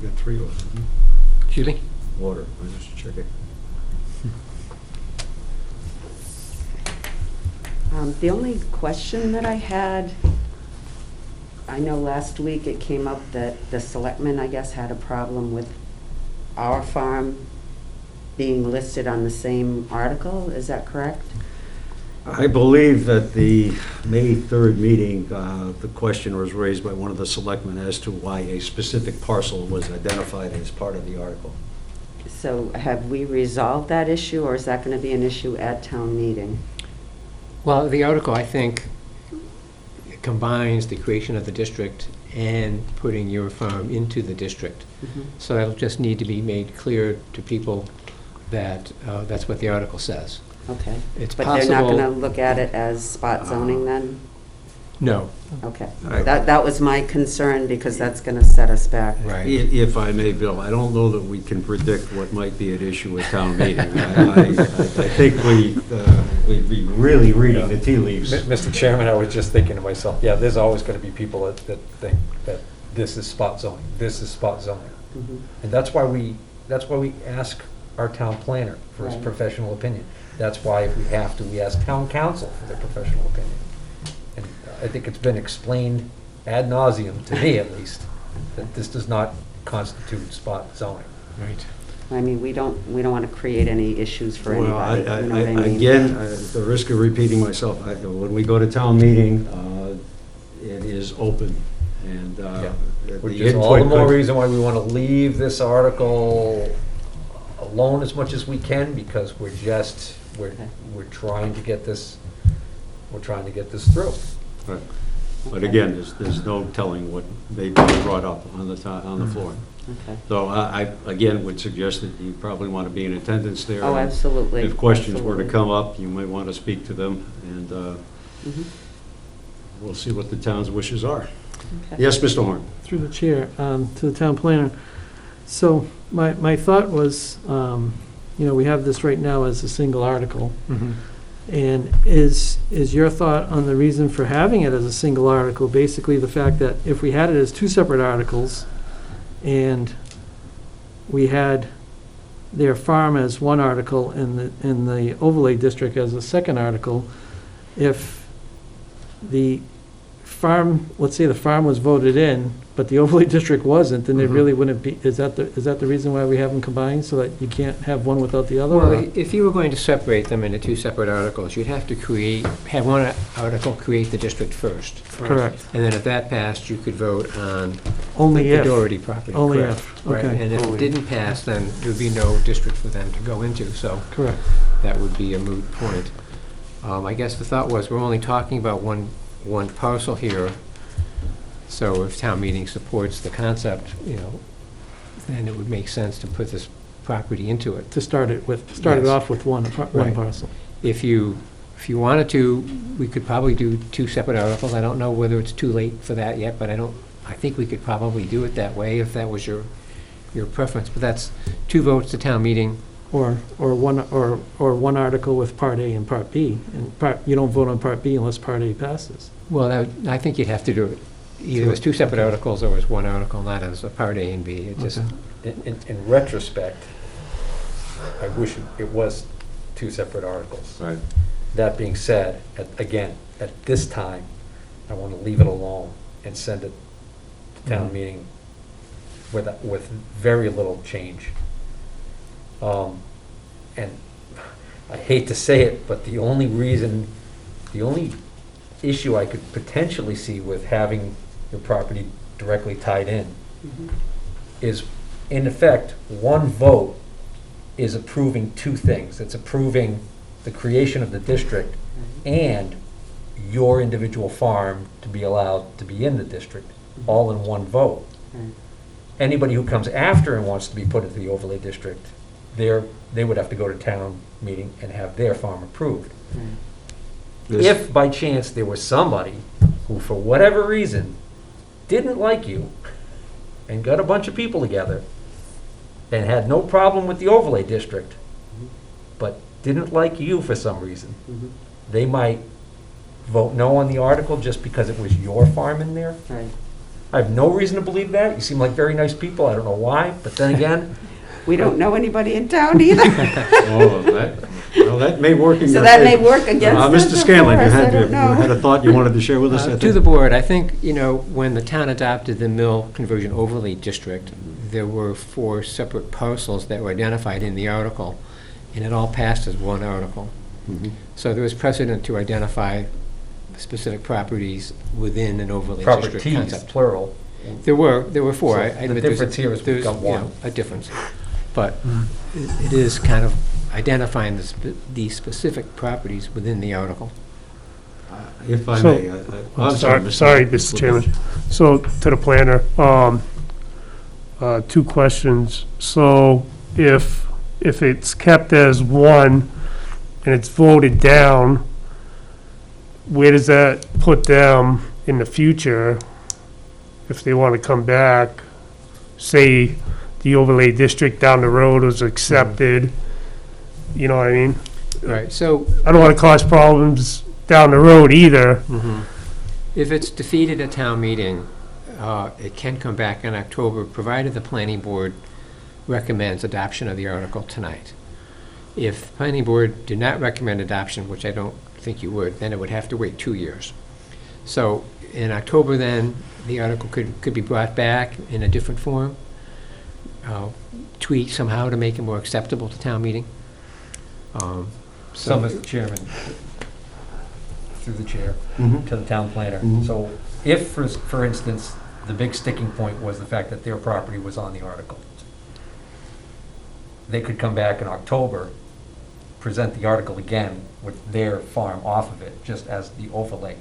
You got 3 orders, didn't you? Excuse me? Order, I just checking. The only question that I had, I know last week it came up that the Selectmen, I guess, had a problem with our farm being listed on the same article. Is that correct? I believe that the May 3rd meeting, the question was raised by one of the selectmen as to why a specific parcel was identified as part of the article. So have we resolved that issue, or is that going to be an issue at town meeting? Well, the article, I think, combines the creation of the district and putting your farm into the district. Mhm. So that'll just need to be made clear to people that that's what the article says. Okay. It's But they're not going to possible, look at it as spot zoning then? no, Okay. I- That was my concern, because that's going to set us back. right. If I may, Bill, I don't know that we can predict what might be at issue at town meeting. I think we'd be really reading the tea leaves. Mr. Chairman, I was just thinking to myself, yeah, there's always going to be people that think that this is spot zoning, this is spot zoning. Mhm. And that's why we ask our town planner for his Right. professional opinion. That's why, if we have to, we ask town council for their professional opinion. And I think it's been explained ad nauseum, to me at least, that this does not constitute spot zoning. Right. I mean, we don't want to create any issues for Well, anybody, you know what I mean? again, at the risk of repeating myself, when we go to town meeting, it is open, and Yeah. the Which is all the input more could- reason why we want to leave this article alone as much as we can, because we're trying to get this, through. Right. But again, there's no telling what may be brought up on the floor. Okay. So I, again, would suggest that you probably want to be in attendance there. Oh, absolutely. If questions were to Absolutely. come up, you might want to speak to them, and Mhm. we'll see what the town's wishes are. Okay. Yes, Mr. Horn? Through the chair, to the town planner. So my thought was, we have this right now as a single article. Mhm. And is your thought on the reason for having it as a single article, basically the fact that if we had it as 2 separate articles, and we had their farm as 1 article and the overlay district as a 2nd article, if the farm, let's say the farm was voted in, but the overlay district wasn't, then it Mhm. really wouldn't be, is that the reason why we have them combined, so that you can't have one without the other? Well, or- if you were going to separate them into 2 separate articles, you'd have to have one article create the district first. Correct. And then if that passed, you could vote on Only the if. Doherty property. Only correct. if, Right, okay. and if it didn't pass, then there'd be no district for them to go into, so Correct. that would be a moot point. I guess the thought was, we're only talking about one parcel here, so if town meeting supports the concept, then it would make sense to put this property into it. To start it Yes. off with one Right. parcel. If you wanted to, we could probably do 2 separate articles. I don't know whether it's too late for that yet, but I think we could probably do it that way if that was your preference. But that's 2 votes to town meeting. Or one article with Part A and Part B, and you don't vote on Part B unless Part A passes. Well, I think you'd have to do it either as 2 separate articles or as 1 article, not as a part A and B. It just, Okay. In retrospect, I wish it was 2 separate articles. Right. That being said, at this time, I want to leave it alone and send it to town Mhm. meeting with very little change. And I hate to say it, but the only issue I could potentially see with having your property directly tied in is, in effect, one vote is approving two things. It's approving the creation of the district and your individual farm to be allowed to be in the district, all in one vote. Anybody who comes after and wants to be put into the overlay district, they would have to go to town meeting and have their farm approved. If by chance there was somebody who, for whatever reason, didn't like you and got a bunch of people together and had no problem with the overlay district, but didn't like you for some reason, they might vote no on the article just because it was your farm in there. Right. I have no reason to believe that. You seem like very nice people. I don't know why, but then again, We don't know anybody in town either. That may work in So your that may favor. work against us, Mr. of Scanlon, course, I you don't know. had a thought you wanted to share with us? I To think? the board, I think, when the town adopted the mill conversion overlay district, there were 4 separate parcels that were identified in the article, and it all passed as one article. Mhm. So there was precedent to identify specific properties within an overlay district properties, concept. plural. There were 4. So I the admit there's difference here is we've there's, got one. a difference. But it is kind of identifying the specific properties within the article. If I So- may. I'm Sorry, Mr. Chairman. So, to the planner, 2 questions. So, if it's kept as one and it's voted down, where does that put them in the future if they want to come back? Say the overlay district down the road was accepted, you know what I mean? Right, so I don't want to cause problems down the road either. if it's defeated at town meeting, it can come back in October, provided the planning board recommends adoption of the article tonight. If the planning board did not recommend adoption, which I don't think you would, then it would have to wait 2 years. So in October then, the article could be brought back in a different form, tweaked somehow to make it more acceptable to town meeting. So, Mr. Chairman, through the chair, Mhm. to the town planner. Mhm. So if, for instance, the big sticking point was the fact that their property was on the article, they could come back in October, present the article again with their farm off of it, just as the overlay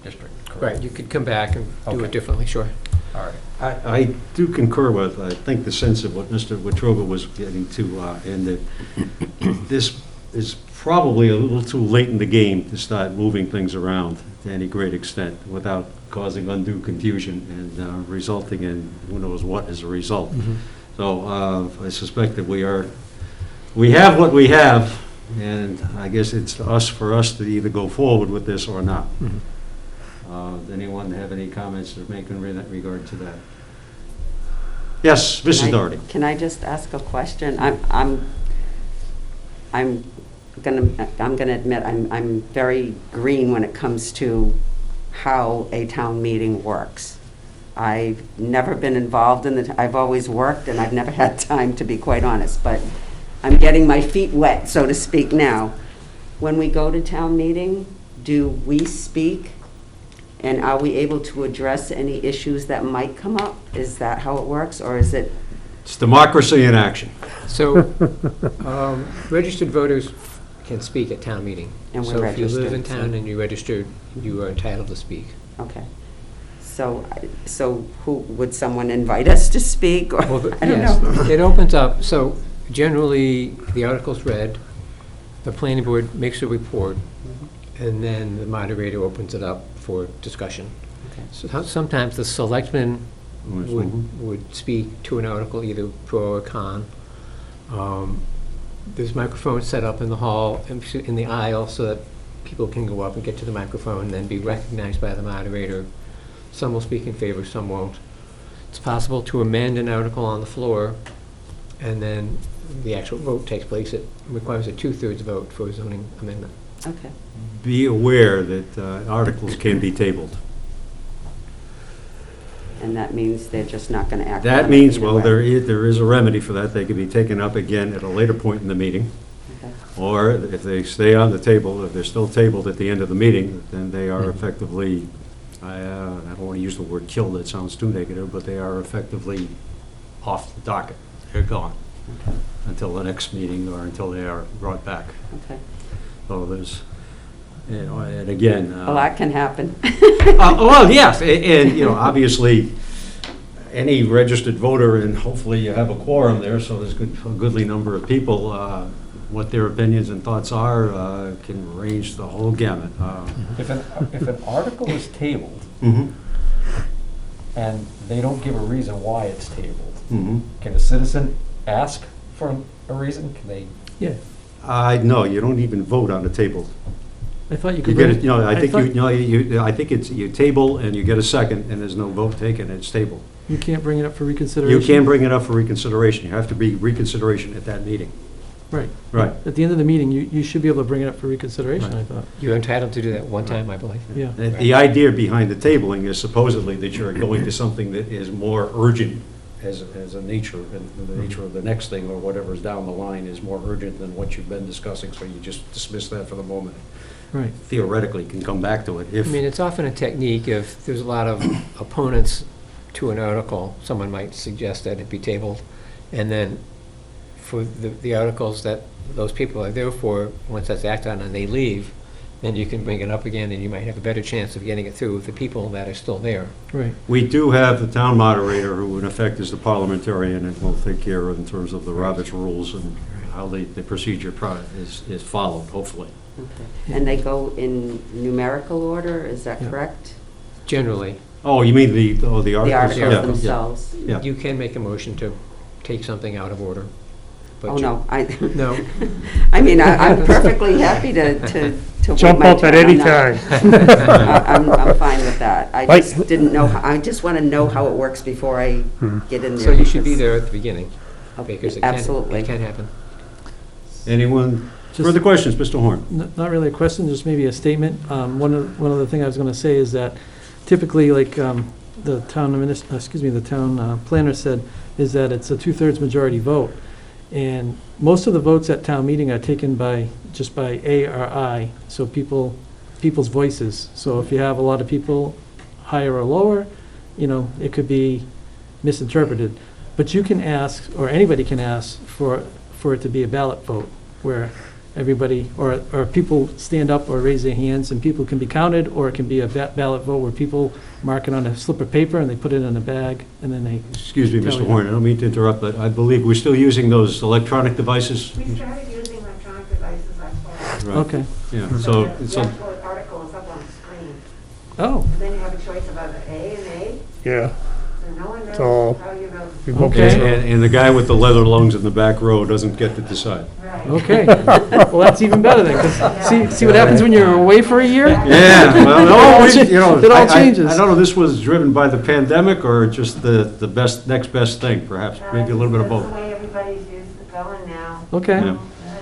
district, correct? Right, you could come back and do Okay. it differently, sure. All right. I do concur with, I think, the sense of what Mr. Wetruba was getting to, and that this is probably a little too late in the game to start moving things around to any great extent without causing undue confusion and resulting in who knows what as a result. So I suspect that we have what we have, and I guess it's for us to either go forward with this or not. Does anyone have any comments to make in regard to that? Yes, Mrs. Doherty. Can I just ask a question? I'm gonna admit, I'm very green when it comes to how a town meeting works. I've never been involved in I've always worked, and I've never had time, to be quite honest, but I'm getting my feet wet, so to speak, now. When we go to town meeting, do we speak? And are we able to address any issues that might come up? Is that how it works, or is it? It's democracy in action. So, registered voters can speak at town meeting. And we're So if you live in registered, town so- and you're registered, you are entitled to speak. Okay. So who, would someone invite us to speak, or, Well, I don't yes, know. it opens up, so generally, the article's read, the planning board makes a report, and then the moderator opens it up for discussion. Okay. So sometimes the selectmen would speak to an article, either pro or con. There's microphones set up in the hall, in the aisle, so that people can go up and get to the microphone and then be recognized by the moderator. Some will speak in favor, some won't. It's possible to amend an article on the floor, and then the actual vote takes place. It requires a 2/3 vote for a zoning amendment. Okay. Be aware that articles can be tabled. And that means they're just not going to act on That it means, either well, way. there is a remedy for that. They can be taken up again at a later point in the meeting. Okay. Or if they stay on the table, if they're still tabled at the end of the meeting, then they are effectively, I don't want to use the word killed, it sounds too negative, but they are effectively off the docket. They're gone until the next meeting or until they are brought back. Okay. So there's, and again. Well, that can happen. Well, yes, and, obviously, any registered voter, and hopefully you have a quorum there, so there's a goodly number of people, what their opinions and thoughts are can range the whole gamut. If an article is tabled Mhm, and they don't give a reason why it's tabled, mhm. can a citizen ask for a reason? Can they? Yeah, No, you don't even vote on the table. I thought you You could get bring. it, I think thought I think it's, you table and you get a second, and there's no vote taken, it's tabled. You can't bring it up for reconsideration? You can bring it up for reconsideration, you have to be reconsideration at that meeting. Right. Right. At the end of the meeting, you should be able to bring it up for reconsideration, I Right. thought. You're entitled to do that one time, I believe. Yeah. The idea behind the tabling is supposedly that you're going to something that is more urgent as a nature, and the nature of the next thing or whatever's down the line is more urgent than what you've been discussing, so you just dismiss that for the moment. Right. Theoretically, can come back to it I if, mean, it's often a technique, if there's a lot of opponents to an article, someone might suggest that it be tabled, and then for the articles that those people are there for, once that's acted on and they leave, then you can bring it up again, and you might have a better chance of getting it through with the people that are still there. Right. we do have the town moderator, who in effect is the parliamentarian, and will take care of in terms of the Roberts rules and how the procedure is followed, hopefully. Okay. And they go in numerical order, is that Yeah. correct? Generally, Oh, you mean the articles? The Yeah, articles yeah. themselves? Yeah. you can make a motion to take something out of order. but Oh, you- no. No. I mean, I'm perfectly happy to wait Jump my up at turn any on that. time. I'm fine with that. I Like- just didn't know, I just want to know how it works before I get in there. So you should be because- there at the beginning, because Absolutely. it can happen. Anyone, Just- further questions, Mr. Horn? Not really a question, just maybe a statement. One of the things I was going to say is that typically, like the town the town planner said, is that it's a 2/3 majority vote. And most of the votes at town meeting are taken just by A or I, so people's voices. So if you have a lot of people higher or lower, it could be misinterpreted. But you can ask, or anybody can ask, for it to be a ballot vote, where everybody, or people stand up or raise their hands, and people can be counted, or it can be a ballot vote where people mark it on a slip of paper and they put it in a bag, and then they, Excuse me, Tell Mr. me. Horn, I don't mean to interrupt, but I believe we're still using those electronic devices? We started using electronic devices last fall. Right. okay. Yeah, The so, actual article is up on the screen. Oh, And then you have a choice of either A and A, Yeah. so no one knows So- how you know. Remote Okay. control. and the guy with the leather lungs in the back row doesn't get to decide. Right. okay. Well, that's even better then, 'cause see what happens when you're away for a year? Yeah, well, no, It all changes. I don't know, this was driven by the pandemic or just the next best thing, perhaps, maybe a little bit of both. That's the way everybody's going now. Okay, Yeah.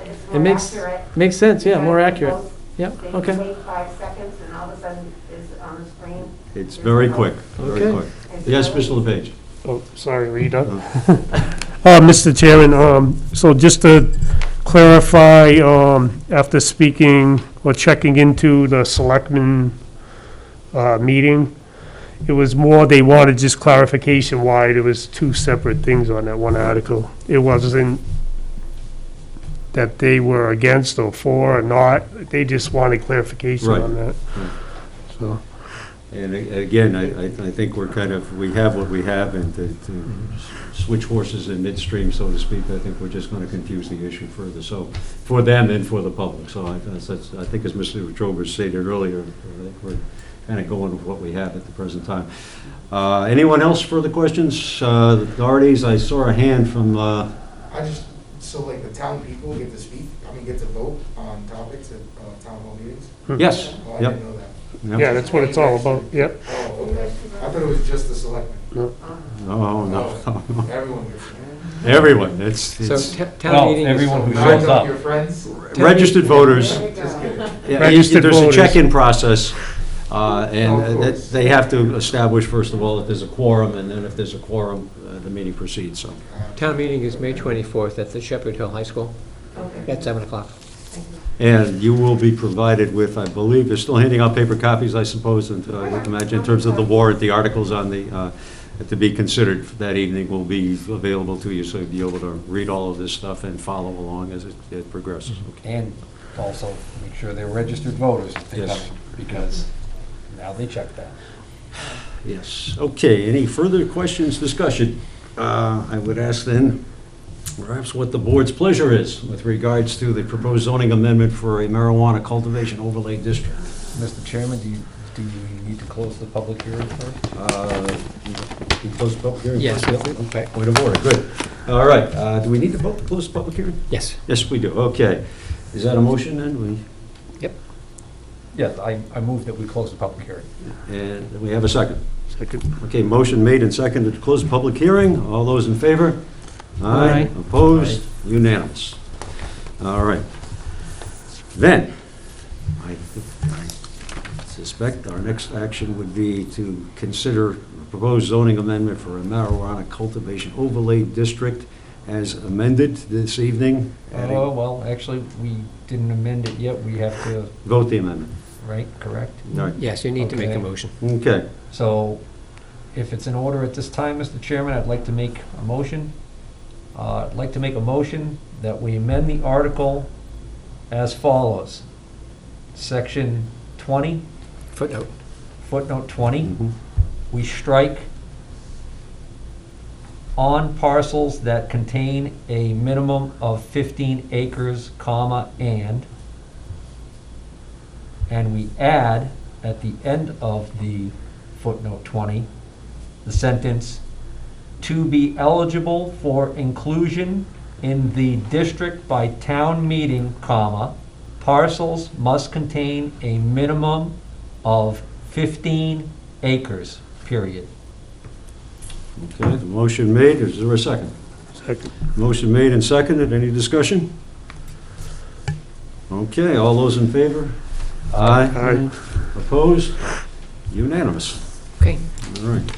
It's It more makes- accurate. makes sense, yeah, more You accurate. vote, Yep, They can okay. wait 5 seconds and all of a sudden it's on the screen. It's very quick, very Okay. quick. It's Yes, really Mr. LePage? Oh, sorry, were you done? Mr. Chairman, so just to clarify, after speaking or checking into the Selectmen meeting, it was more, they wanted just clarification why there was two separate things on that one article. It wasn't that they were against or for or not, they just wanted clarification Right. on that. Right. So, And again, I think we have what we have, and to switch horses in midstream, so to speak, I think we're just going to confuse the issue further, so, for them and for the public. So I think as Mr. Wetruba stated earlier, I think we're kind of going with what we have at the present time. Anyone else further questions? The authorities, I saw a hand from, So like the town people get to speak, get to vote on topics at town hall meetings? yes, Oh, I yep. didn't know that. Yep. yeah, that's what it's all about, yep. Oh, okay. I thought it was just the selectmen. No, no, Everyone gets it. everyone, it's So town Well, meeting is... everyone who Round shows up up. your friends. registered voters. There you go. Just kidding. Yeah, Registered there's a voters. check-in process, and Oh, of course. they have to establish, first of all, if there's a quorum, and then if there's a quorum, the meeting proceeds, so. Town meeting is May 24th at the Shepherd Hill High School Okay. at 7 o'clock. And you will be provided with, I believe, they're still handing out paper copies, I suppose, and I would imagine in terms of the warrant, the articles on the, to be considered that evening will be available to you, so you'll be able to read all of this stuff and follow along as it progresses. Okay. And also make sure they're registered voters if they Yes. come, because now they check that. Yes, okay, any further questions, discussion? I would ask then, perhaps what the board's pleasure is with regards to the proposed zoning amendment for a marijuana cultivation overlay district. Mr. Chairman, do you need to close the public hearing first? We close the public hearing? Yes. first? Yep. Okay, point of order, good. All right, do we need to vote to close the public hearing? Yes. Yes, we do, okay. Is that a motion then? Yes, I move that we close the public hearing. And we have a second. Second. Okay, motion made and seconded to close the public hearing. All those in favor? Aye. Opposed? Unanimous. All right. Then, I suspect our next action would be to consider a proposed zoning amendment for a marijuana cultivation overlay district as amended this evening. Oh, well, actually, we didn't amend it yet. We have to, Vote the amendment. right, correct? All right. Yes, you need to make a Okay. motion. Okay. So if it's in order at this time, Mr. Chairman, I'd like to make a motion. I'd like to make a motion that we amend the article as follows. Section 20, Footnote. footnote 20, Mhm. we strike on parcels that contain a minimum of 15 acres, comma, and we add at the end of the footnote 20, the sentence, to be eligible for inclusion in the district by town meeting, comma, parcels must contain a minimum of 15 acres, period. Okay, the motion made. Is there a second? Second. Motion made and seconded. Any discussion? Okay, all those in favor? Aye. Opposed? Unanimous. Okay. All right.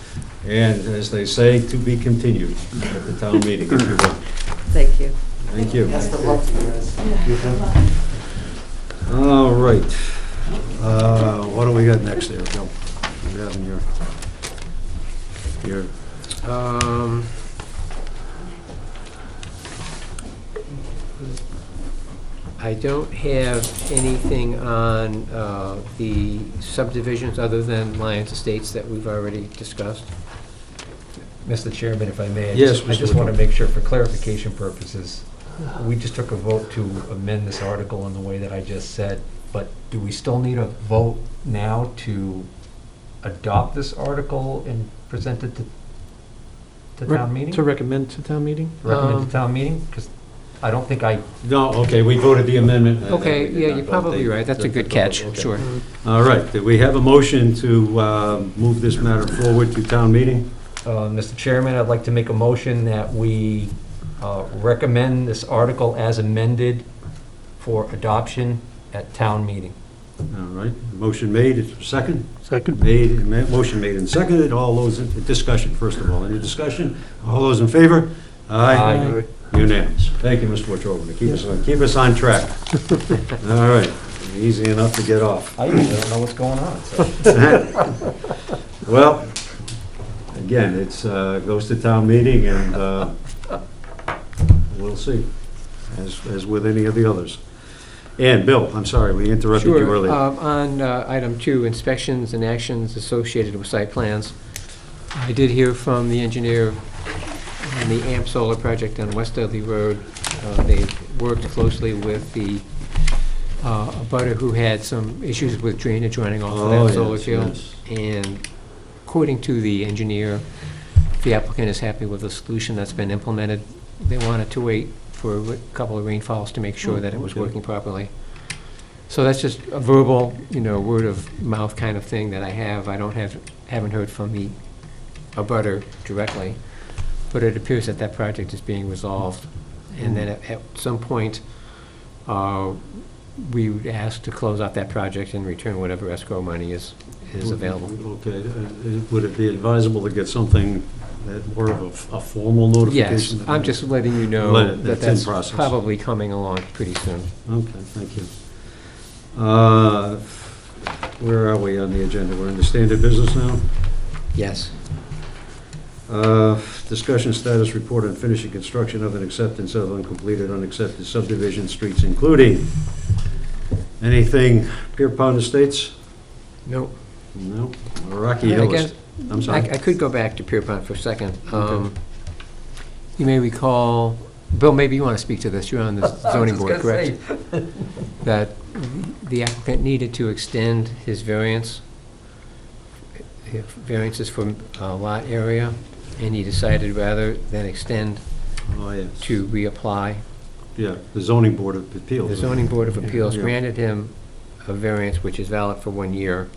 And as they say, to be continued at the town meeting, if you will. Thank you. Thank you. Best of luck to you guys. All right. What do we got next there, Bill? You have in your, I don't have anything on the subdivisions other than Lyons Estates that we've already discussed. Mr. Chairman, if I may, Yes, I Mr. just want to Woodruff. make sure for clarification purposes, we just took a vote to amend this article in the way that I just said, but do we still need a vote now to adopt this article and present it to town meeting? To recommend to town meeting? Recommend to town meeting? Because I don't think I, no, okay, we voted the amendment. and Okay, we did yeah, not you're vote probably the- right. That's a good the- catch, okay. sure. All right, do we have a motion to move this matter forward to town meeting? Mr. Chairman, I'd like to make a motion that we recommend this article as amended for adoption at town meeting. All right, motion made, is there a second? Second. Motion made and seconded, all those, in discussion, first of all, any discussion? All those in favor? Aye. Unanimous. Thank you, Mr. Wetruba, keep us on track. All right, easy enough to get off. I usually don't know what's going on, so. Well, again, it's, goes to town meeting, and we'll see, as with any of the others. And Bill, I'm sorry, we interrupted you Sure. earlier. On item 2, inspections and actions associated with site plans, I did hear from the engineer on the AMP solar project on West Dudley Road. They worked closely with the abutter who had some issues with drainage running off of Oh, that solar yes, field. yes. And according to the engineer, the applicant is happy with the solution that's been implemented. They wanted to wait for a couple of rainfalls to make sure that it was Okay. working properly. So that's just a verbal, word of mouth kind of thing that I have. I haven't heard from the abutter directly, but it appears that that project is being resolved. And then at some point, we would ask to close out that project and return whatever escrow money is available. Okay, would it be advisable to get something that more of a formal Yes, notification? I'm just letting you know Let it- that that's in that's process. probably coming along pretty soon. Okay, thank you. Where are we on the agenda? We're in the standard business now? Yes. Discussion status report on finishing construction of an acceptance of uncompleted, unaccepted subdivision streets, including anything Pierpont Pond Estates? No. No? Rocky I Hill? guess- I'm I sorry. could go back to Pierpont for a second. Okay. You may recall, Bill, maybe you want to speak to this, you're on the zoning board, correct? That the applicant needed to extend his variances for lot area, and he decided rather than extend Oh, yes. to reapply. Yeah, the zoning board of appeals. The zoning board of appeals Yeah. granted him a variance which is valid for 1 year.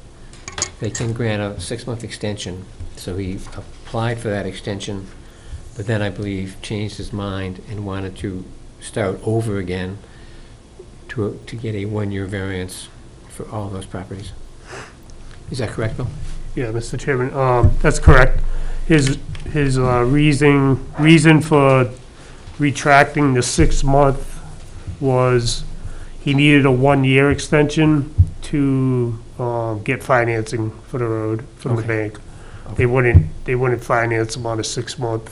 They can grant a 6-month extension, so he applied for that extension, but then I believe changed his mind and wanted to start over again to get a 1-year variance for all those properties. Is that correct, Bill? Yeah, Mr. Chairman, that's correct. His reason for retracting the 6-month was he needed a 1-year extension to get financing for the road from the Okay. bank. They wouldn't finance him on a 6-month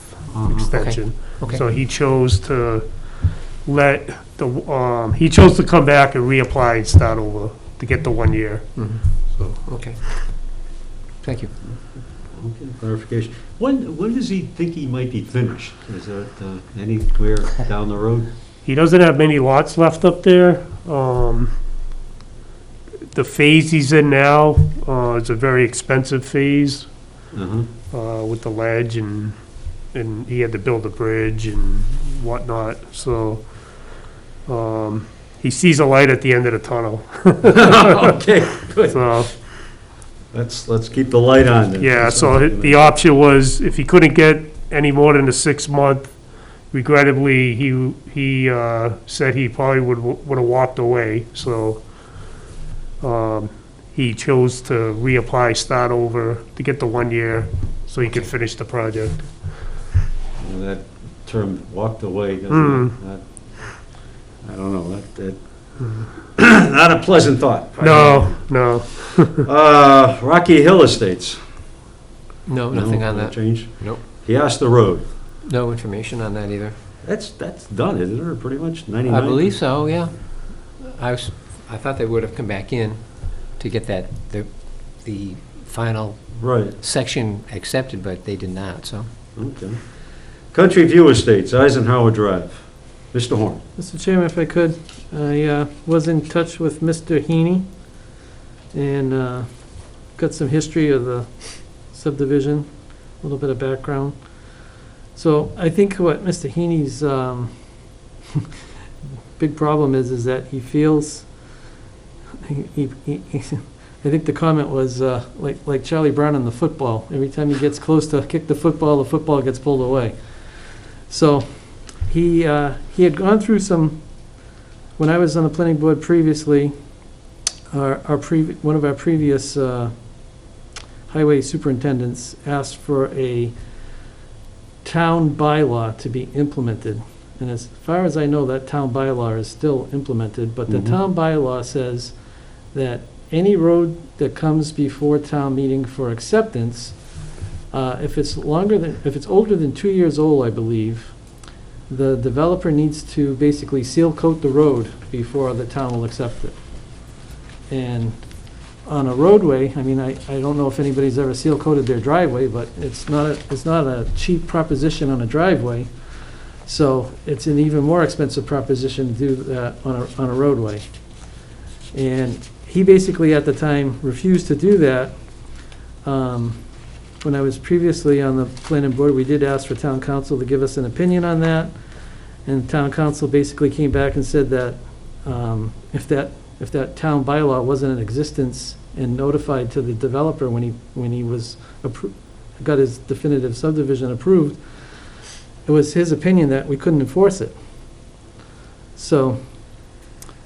extension. Okay. So he chose to he chose to come back and reapply and start over to get the 1 year. Mhm. So Okay. Thank you. Okay, clarification. When does he think he might be finished? Is that anywhere down the road? he doesn't have many lots left up there. The phase he's in now is a very expensive phase Uh-huh. with the ledge and he had to build a bridge and whatnot. So he sees a light at the end of the tunnel. Okay, good. So Let's keep the light on then. yeah, so the option was if he couldn't get any more than a 6-month, regrettably, he said he probably would have walked away. So he chose to reapply, start over to get the 1 year so he could finish the project. Well, that term "walked away" doesn't. I don't know. That not a pleasant thought. No. Rocky Hill Estates. No, nothing on that. Change. Nope. He asked the road. No information on that either. That's done, isn't it? Pretty much 99. I believe so, yeah. I thought they would have come back in to get the final Right. section accepted, but they did not, so. Okay. Country View Estates, Eisenhower Drive. Mr. Horn. Mr. Chairman, if I could, I was in touch with Mr. Heaney and got some history of the subdivision, a little bit of background. So I think what Mr. Heaney's big problem is that he feels, I think the comment was like Charlie Brown in the football. Every time he gets close to kick the football gets pulled away. So he had gone through some, when I was on the planning board previously, one of our previous highway superintendents asked for a town bylaw to be implemented. And as far as I know, that town bylaw is still implemented, but the town bylaw says that any road that comes before town meeting for acceptance, if it's older than 2 years old, I believe, the developer needs to basically seal coat the road before the town will accept it. And on a roadway, I mean, I don't know if anybody's ever seal coated their driveway, but it's not a cheap proposition on a driveway. So it's an even more expensive proposition to do that on a roadway. And he basically at the time refused to do that. When I was previously on the planning board, we did ask for town council to give us an opinion on that. And town council basically came back and said that if that town bylaw wasn't in existence and notified to the developer when he was got his definitive subdivision approved, it was his opinion that we couldn't enforce it. So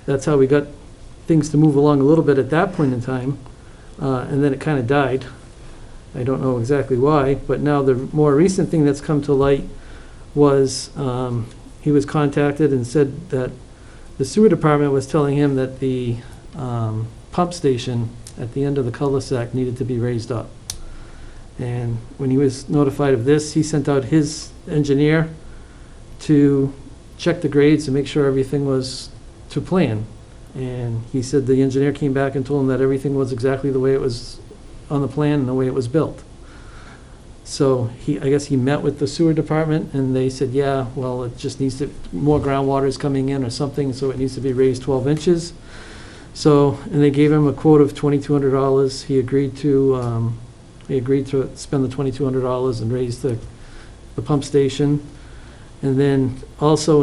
that's how we got things to move along a little bit at that point in time, and then it kind of died. I don't know exactly why, but now the more recent thing that's come to light was, he was contacted and said that the sewer department was telling him that the pump station at the end of the cul-de-sac needed to be raised up. And when he was notified of this, he sent out his engineer to check the grades and make sure everything was to plan. And he said the engineer came back and told him that everything was exactly the way it was on the plan and the way it was built. So I guess he met with the sewer department and they said, yeah, well, it just needs to, more groundwater is coming in or something, so it needs to be raised 12 inches. So, and they gave him a quote of $2,200. He agreed to spend the $2,200 and raise the pump station. And then also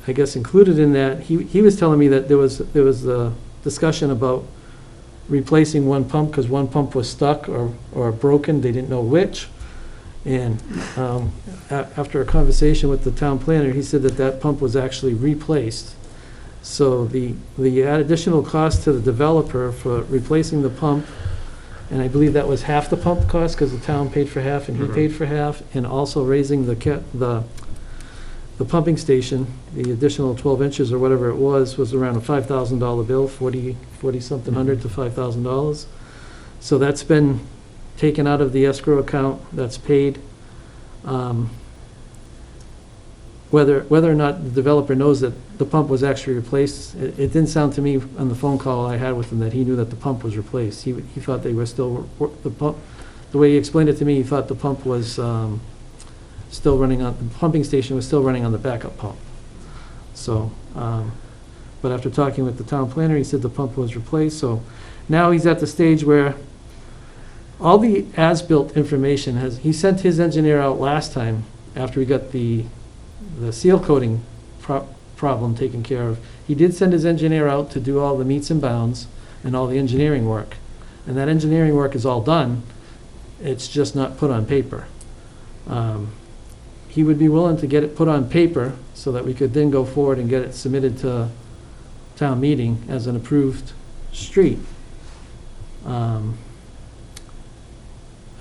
I guess included in that, he was telling me that there was a discussion about replacing one pump because one pump was stuck or broken, they didn't know which. And after a conversation with the town planner, he said that pump was actually replaced. So the additional cost to the developer for replacing the pump, and I believe that was half the pump cost because the town paid for half and he paid for half, and also raising the pumping station, the additional 12 inches or whatever it was around a $5,000 bill, 40-something hundred to $5,000. So that's been taken out of the escrow account, that's paid. Whether or not the developer knows that the pump was actually replaced, it didn't sound to me on the phone call I had with him that he knew that the pump was replaced. He thought they were still, the pump, the way he explained it to me, he thought the pump was still running on, the pumping station was still running on the backup pump. So, but after talking with the town planner, he said the pump was replaced. So now he's at the stage where all the as-built information he sent his engineer out last time after he got the seal coating problem taken care of. He did send his engineer out to do all the meets and bounds and all the engineering work. And that engineering work is all done. It's just not put on paper. He would be willing to get it put on paper so that we could then go forward and get it submitted to town meeting as an approved street.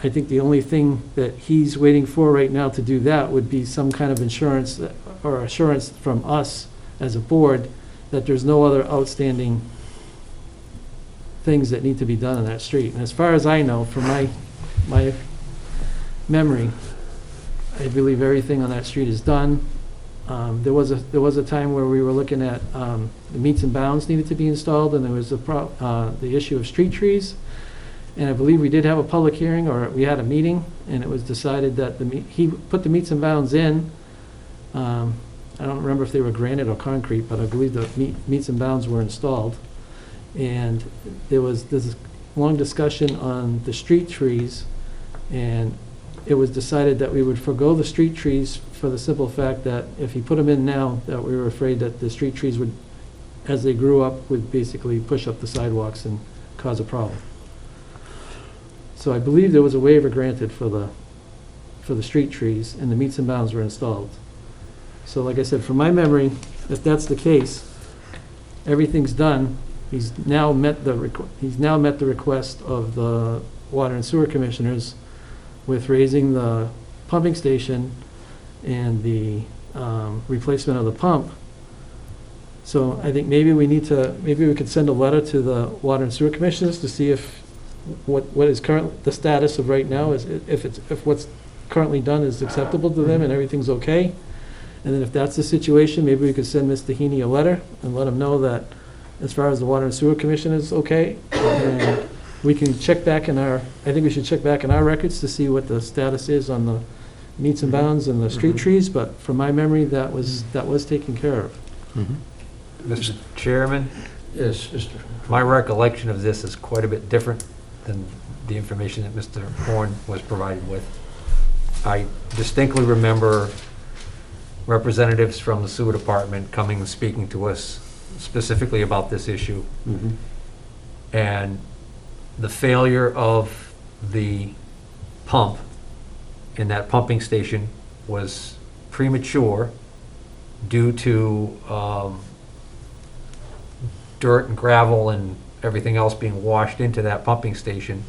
I think the only thing that he's waiting for right now to do that would be some kind of insurance or assurance from us as a board that there's no other outstanding things that need to be done on that street. And as far as I know, from my memory, I believe everything on that street is done. There was a time where we were looking at the meets and bounds needed to be installed, and there was the issue of street trees. And I believe we did have a public hearing, or we had a meeting, and it was decided that he put the meets and bounds in. I don't remember if they were granite or concrete, but I believe the meets and bounds were installed. And there's a long discussion on the street trees, and it was decided that we would forego the street trees for the simple fact that if he put them in now, that we were afraid that the street trees would, as they grew up, would basically push up the sidewalks and cause a problem. So I believe there was a waiver granted for the street trees, and the meets and bounds were installed. So like I said, from my memory, if that's the case, everything's done. He's now met the request of the Water and Sewer Commissioners with raising the pumping station and the replacement of the pump. So I think maybe we could send a letter to the Water and Sewer Commissioners to see if what is the status of right now is if what's currently done is acceptable to them and everything's okay. And then if that's the situation, maybe we could send Mr. Heaney a letter and let him know that as far as the Water and Sewer Commission is okay. And we can check back I think we should check back in our records to see what the status is on the meets and bounds and the street trees, but from my memory, that was taken care of. Mr. Chairman, Yes, Mr. my recollection of this is quite a bit different than the information that Mr. Horn was provided with. I distinctly remember representatives from the sewer department coming and speaking to us specifically about this issue. And the failure of the pump in that pumping station was premature due to dirt and gravel and everything else being washed into that pumping station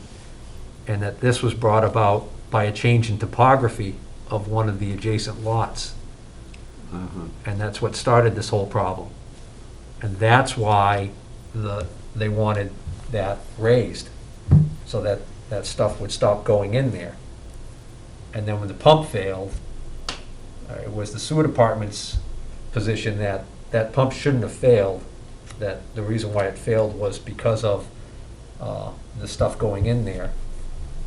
and that this was brought about by a change in topography of one of the adjacent lots. And that's what started this whole problem. And that's why they wanted that raised, so that that stuff would stop going in there. And then when the pump failed, it was the sewer department's position that that pump shouldn't have failed, that the reason why it failed was because of the stuff going in there.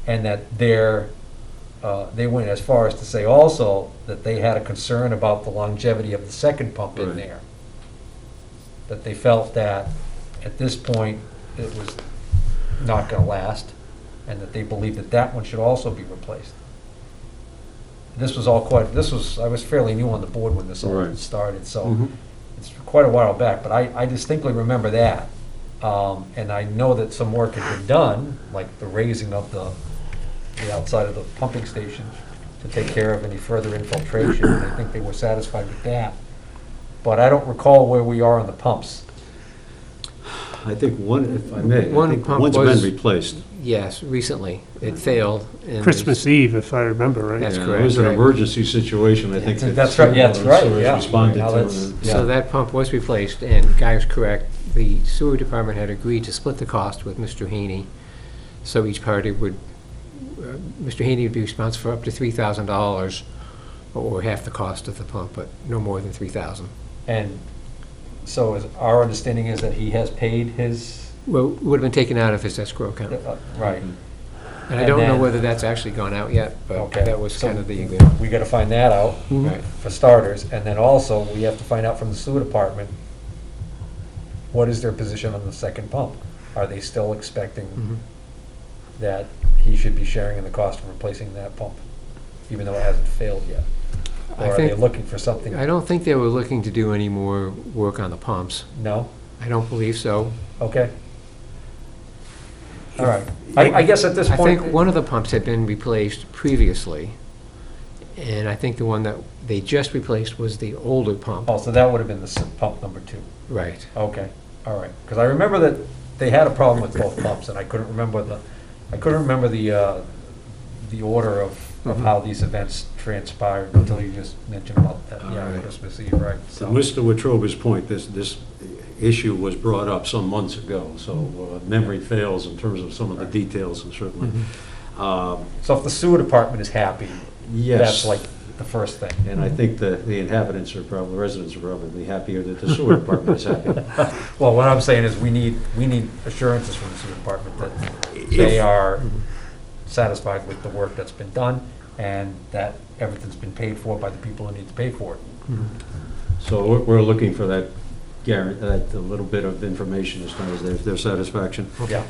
And that they went as far as to say also that they had a concern about the longevity of the second pump in Right. there. That they felt that at this point, it was not gonna last, and that they believed that that one should also be replaced. I was fairly new on the board when this all Right. started, so Mhm. it's quite a while back, but I distinctly remember that. And I know that some work had been done, like the raising of the outside of the pumping station to take care of any further infiltration, and I think they were satisfied with that. But I don't recall where we are on the pumps. I think one, if I may, I One think pump one's was- been replaced. Yes, recently. It failed. and Christmas Eve, if I remember right. That's Yeah, correct, It was an right. emergency situation, I think. That's right, yeah, that's right, Sewers yeah. Responded Now to. that's- and- yeah. So that pump was replaced, and Guy was correct. The sewer department had agreed to split the cost with Mr. Haney. So each party would, Mr. Haney would be responsible for up to $3,000, or half the cost of the pump, but no more than $3,000. And so our understanding is that he has paid his, Well, it would have been taken out of his escrow account. right. And I And don't know then- whether that's actually gone out yet, but Okay. that was So kind of the agreement. We gotta find that out, Right. for starters, and then also, we have to find out from the sewer department, what is their position on the second pump? Are they still expecting Mhm. that he should be sharing in the cost of replacing that pump, even though it hasn't failed yet? I Or are they think- looking for something? I don't think they were looking to do any more work on the pumps. No? I don't believe so. Okay. All right. I guess at this I point. think one of the pumps had been replaced previously, and I think the one that they just replaced was the older pump. Oh, so that would have been the pump number 2. Right. Okay, all right. Because I remember that they had a problem with both pumps, and I couldn't remember the order of Mhm. how these events transpired until you just mentioned about that, All yeah, right. Christmas Eve, right. To So, Mr. Wetruba's point, this issue was brought up some months ago, so memory fails in terms of some of the Right. details, and certainly. so if the sewer department is happy, Yes. that's like the first thing. And I think the inhabitants are probably, residents are probably happier that the sewer department is happy. Well, what I'm saying is we need assurances from the sewer department that they are satisfied with the work that's been done and that everything's been paid for by the people who need to pay for it. So we're looking for that that a little bit of information as far as their satisfaction. Yeah.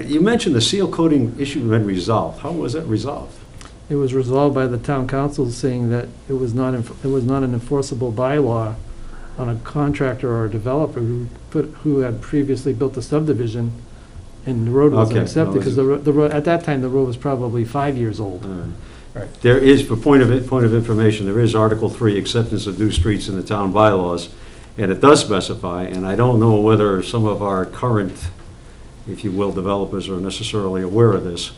You mentioned the seal coating issue had been resolved. How was that resolved? It was resolved by the town council saying that it was not an enforceable bylaw on a contractor or a developer who had previously built a subdivision and the road wasn't Okay, accepted, no, because the road, at that time, the road was probably 5 years old. Right. There is, for point of information, there is Article 3, acceptance of new streets in the town bylaws, and it does specify, and I don't know whether some of our current, if you will, developers are necessarily aware of this,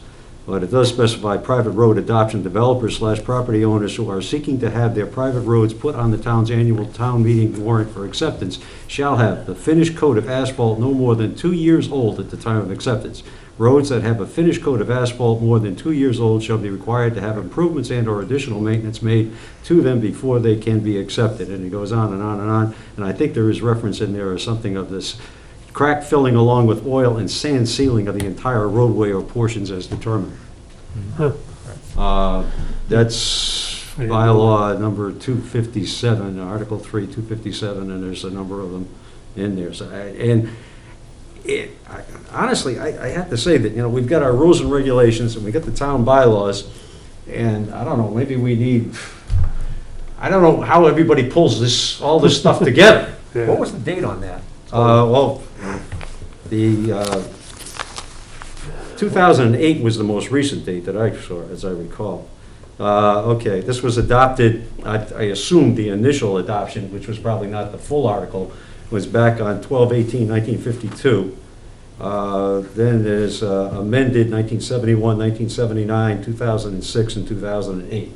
but it does specify private road adoption developers/property owners who are seeking to have their private roads put on the town's annual town meeting warrant for acceptance shall have the finished coat of asphalt no more than 2 years old at the time of acceptance. Roads that have a finished coat of asphalt more than 2 years old shall be required to have improvements and/or additional maintenance made to them before they can be accepted. And it goes on and on and on. And I think there is reference in there or something of this crack filling along with oil and sand sealing of the entire roadway or portions as determined. That's bylaw number 257, Article 3, 257, and there's a number of them in there. So, honestly, I have to say that, we've got our rules and regulations, and we got the town bylaws, and I don't know, maybe we need, I don't know how everybody pulls all this stuff together. Yeah. What was the date on that? Well, the 2008 was the most recent date that I saw, as I recall. Okay, this was adopted, I assume the initial adoption, which was probably not the full article, was back on 12/18/1952. Then there's amended 1971, 1979, 2006, and 2008.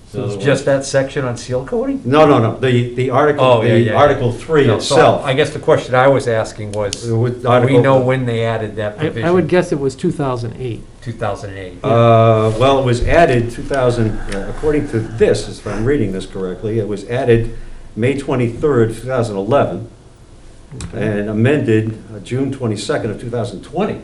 So it's just that section on seal coating? No, the article, Oh, yeah, the yeah, Article yeah. 3 No, so itself. I guess the question I was asking was, With do we Article- know when they added that provision? I would guess it was 2008. 2008. Well, it was added 2000, according to this, if I'm reading this correctly, it was added May 23rd, 2011, and amended June 22nd of 2020.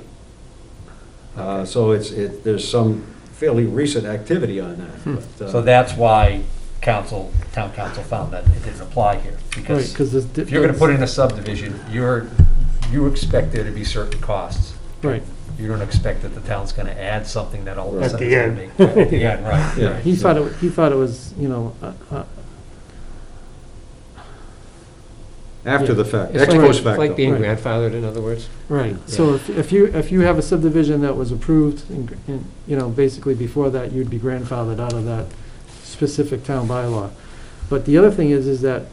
So there's some fairly recent activity on that. But, So that's why town council found that it didn't apply here. Right, Because because if you're gonna put in a subdivision, you expect there to be certain costs. Right. You don't expect that the town's gonna add something that all of a At sudden the is gonna end. make. At the end, right. Yeah. right. He thought it was, After the fact, It's ex like- post it's like facto. being Right. grandfathered, in other words. right. So if you have a subdivision that was approved, and, basically before that, you'd be grandfathered out of that specific town bylaw. But the other thing is that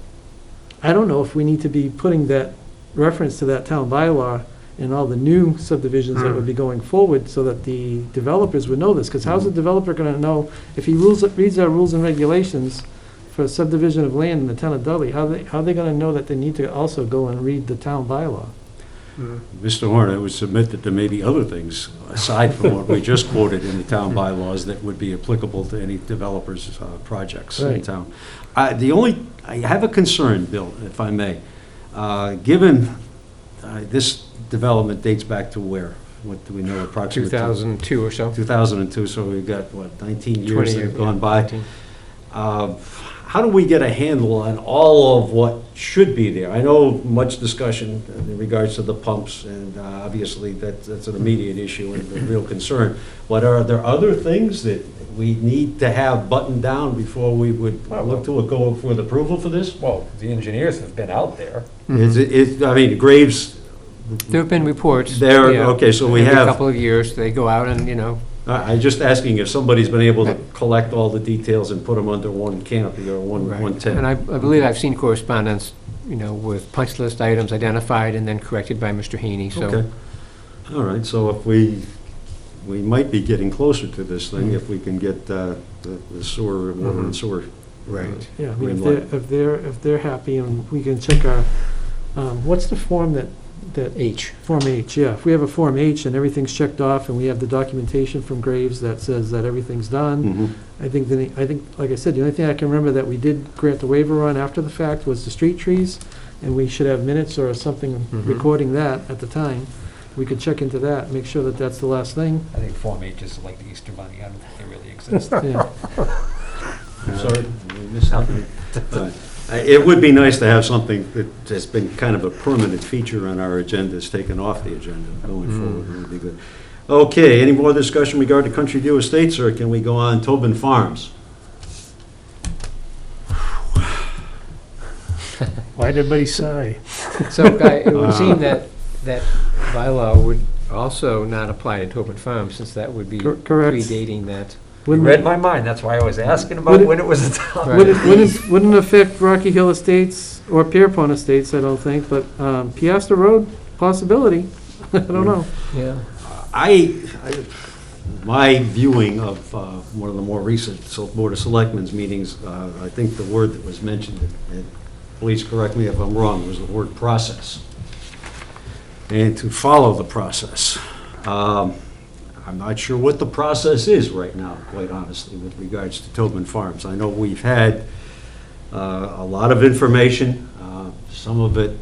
I don't know if we need to be putting that reference to that town bylaw in all the new subdivisions that would be going forward, so that the developers would know this, because how's a developer gonna know, if he reads our rules and regulations for a subdivision of land in the town of Dudley, how are they gonna know that they need to also go and read the town bylaw? Mr. Horn, I would submit that there may be other things, aside from what we just quoted in the town bylaws, that would be applicable to any developer's projects in Right. town. I have a concern, Bill, if I may. Given this development dates back to where? What do we know approximately? 2002 or so. 2002, so we've got, 19 years 20 that years, have gone yeah, by. 19. How do we get a handle on all of what should be there? I know much discussion in regards to the pumps, and obviously that's an immediate issue and a real concern. But are there other things that we need to have buttoned down before we would look to go for the approval for this? Well, the engineers have been out there. I mean, Graves, There have been reports. There- yeah, okay, so we every have- couple of years, they go out and, I'm just asking if somebody's been able to collect all the details and put them under one canopy or one tent. And I believe I've seen correspondence, with punch list items identified and then corrected by Mr. Haney, so. Okay. All right, so if we might be getting closer to this thing if we can get the sewer, water and sewer. Right. Yeah, I mean, Green light. if they're happy, and we can check our, what's the form that H. Form H, yeah. If we have a Form H and everything's checked off, and we have the documentation from Graves that says that everything's done, Mhm. I think, like I said, the only thing I can remember that we did grant the waiver on after the fact was the street trees, and we should have minutes or something recording that at the time. We could check into that, make sure that that's the last thing. I think Form H is like the Easter Bunny. I don't think they really exist. Yeah. I'm sorry, we missed something. It would be nice to have something that has been kind of a permanent feature on our agendas, taken off the agenda going forward, it would be good. Okay, any more discussion regarding Country View Estates, or can we go on Tobin Farms? Why'd everybody sigh? So, Guy, it would seem that bylaw would also not apply to Tobin Farm, since that would be Correct. predating that. You Wouldn't read it- my mind. That's why I was asking Would about it- when it was a town. Right. Wouldn't affect Rocky Hill Estates or Pierpont Estates, I don't think, but Piastra Road, possibility. I don't know. Yeah. My viewing of one of the more recent Board of Selectmen's meetings, I think the word that was mentioned, and please correct me if I'm wrong, was the word process. And to follow the process. I'm not sure what the process is right now, quite honestly, with regards to Tobin Farms. I know we've had a lot of information, some of it,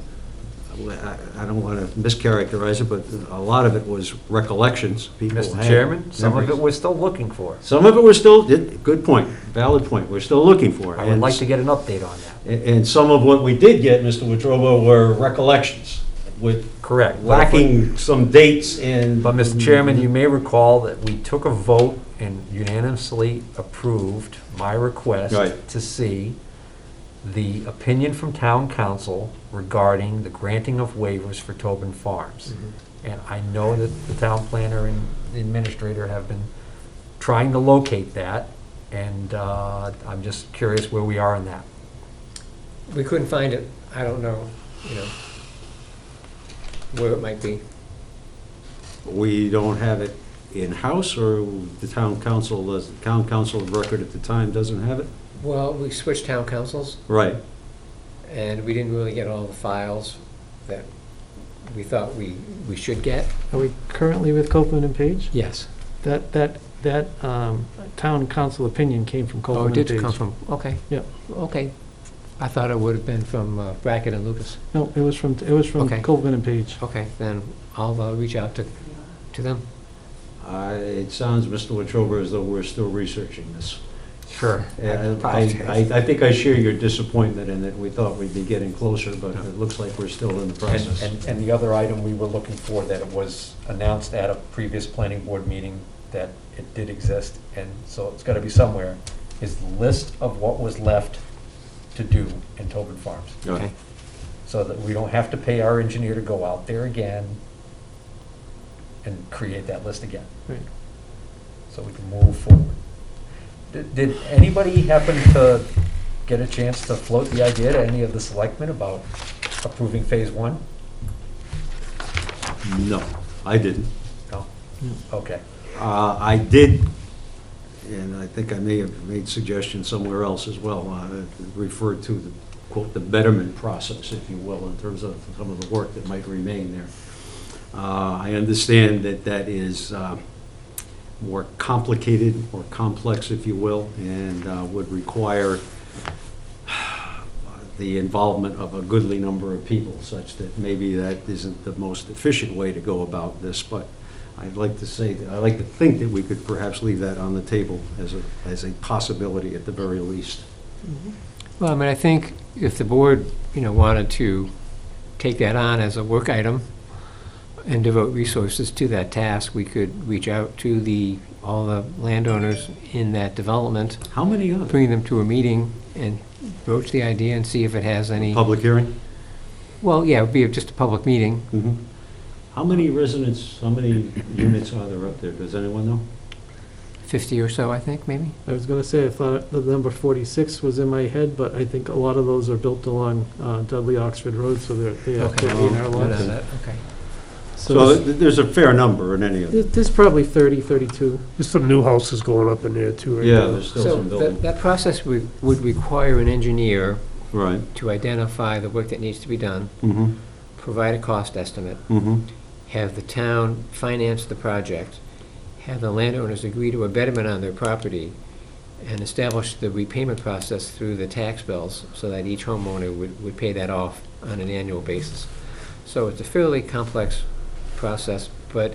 I don't want to mischaracterize it, but a lot of it was recollections. People Mr. had Chairman, some of it memories. we're still looking for. Some of it we're still, good point, valid point, we're still looking for. I would like to get an update on that. And some of what we did get, Mr. Wetruba, were recollections, with Correct. lacking some dates and. But, Mr. Chairman, you may recall that we took a vote and unanimously approved my request Right. to see the opinion from town council regarding the granting of waivers for Tobin Farms. And I know that the town planner and the administrator have been trying to locate that, and I'm just curious where we are in that. We couldn't find it. I don't know, where it might be. We don't have it in-house, or the town council of record at the time doesn't have it? Well, we switched town councils, Right. and we didn't really get all the files that we thought we should get. Are we currently with Copeland and Page? Yes. That town council opinion came from Oh, it Copeland and did Page. come from, okay. Yep. Okay. I thought it would have been from Brackett and Lucas. No, it was from Okay. Copeland and Page. Okay, then I'll reach out to them. It sounds, Mr. Wetruba, as though we're still researching this. Sure. And I think I share your disappointment in that we thought we'd be getting closer, but it looks like we're still in the process. And the other item we were looking for, that it was announced at a previous planning board meeting that it did exist, and so it's gotta be somewhere, is the list of what was left to do in Tobin Farms. Okay. So that we don't have to pay our engineer to go out there again and create that list again. Right. So we can move forward. Did anybody happen to get a chance to float the idea to any of the selectmen about approving phase one? No, I didn't. No? Okay. I did, and I think I may have made suggestions somewhere else as well, referred to the, quote, the betterment process, if you will, in terms of some of the work that might remain there. I understand that that is more complicated, more complex, if you will, and would require the involvement of a goodly number of people, such that maybe that isn't the most efficient way to go about this, but I'd like to say, I like to think that we could perhaps leave that on the table as a possibility at the very least. Well, I mean, I think if the board, wanted to take that on as a work item and devote resources to that task, we could reach out to all the landowners in that development, How many are there? bring them to a meeting and broach the idea and see if it has any, Public hearing? well, yeah, it would be just a public meeting. Mhm. How many residents, how many units are there up there? Does anyone know? 50 or so, I think, maybe? I was gonna say, I thought the number 46 was in my head, but I think a lot of those are built along Dudley Oxford Road, so they have Okay. 13 Oh, lots. okay. Okay. So there's a fair number in any of them. There's probably 30, 32. There's some new houses going up in there too right Yeah, now. there's still So some building. that process would require an engineer Right. to identify the work that needs to be done, Mm-hmm. provide a cost estimate, Mm-hmm. have the town finance the project, have the landowners agree to a betterment on their property, and establish the repayment process through the tax bills so that each homeowner would pay that off on an annual basis. So it's a fairly complex process, but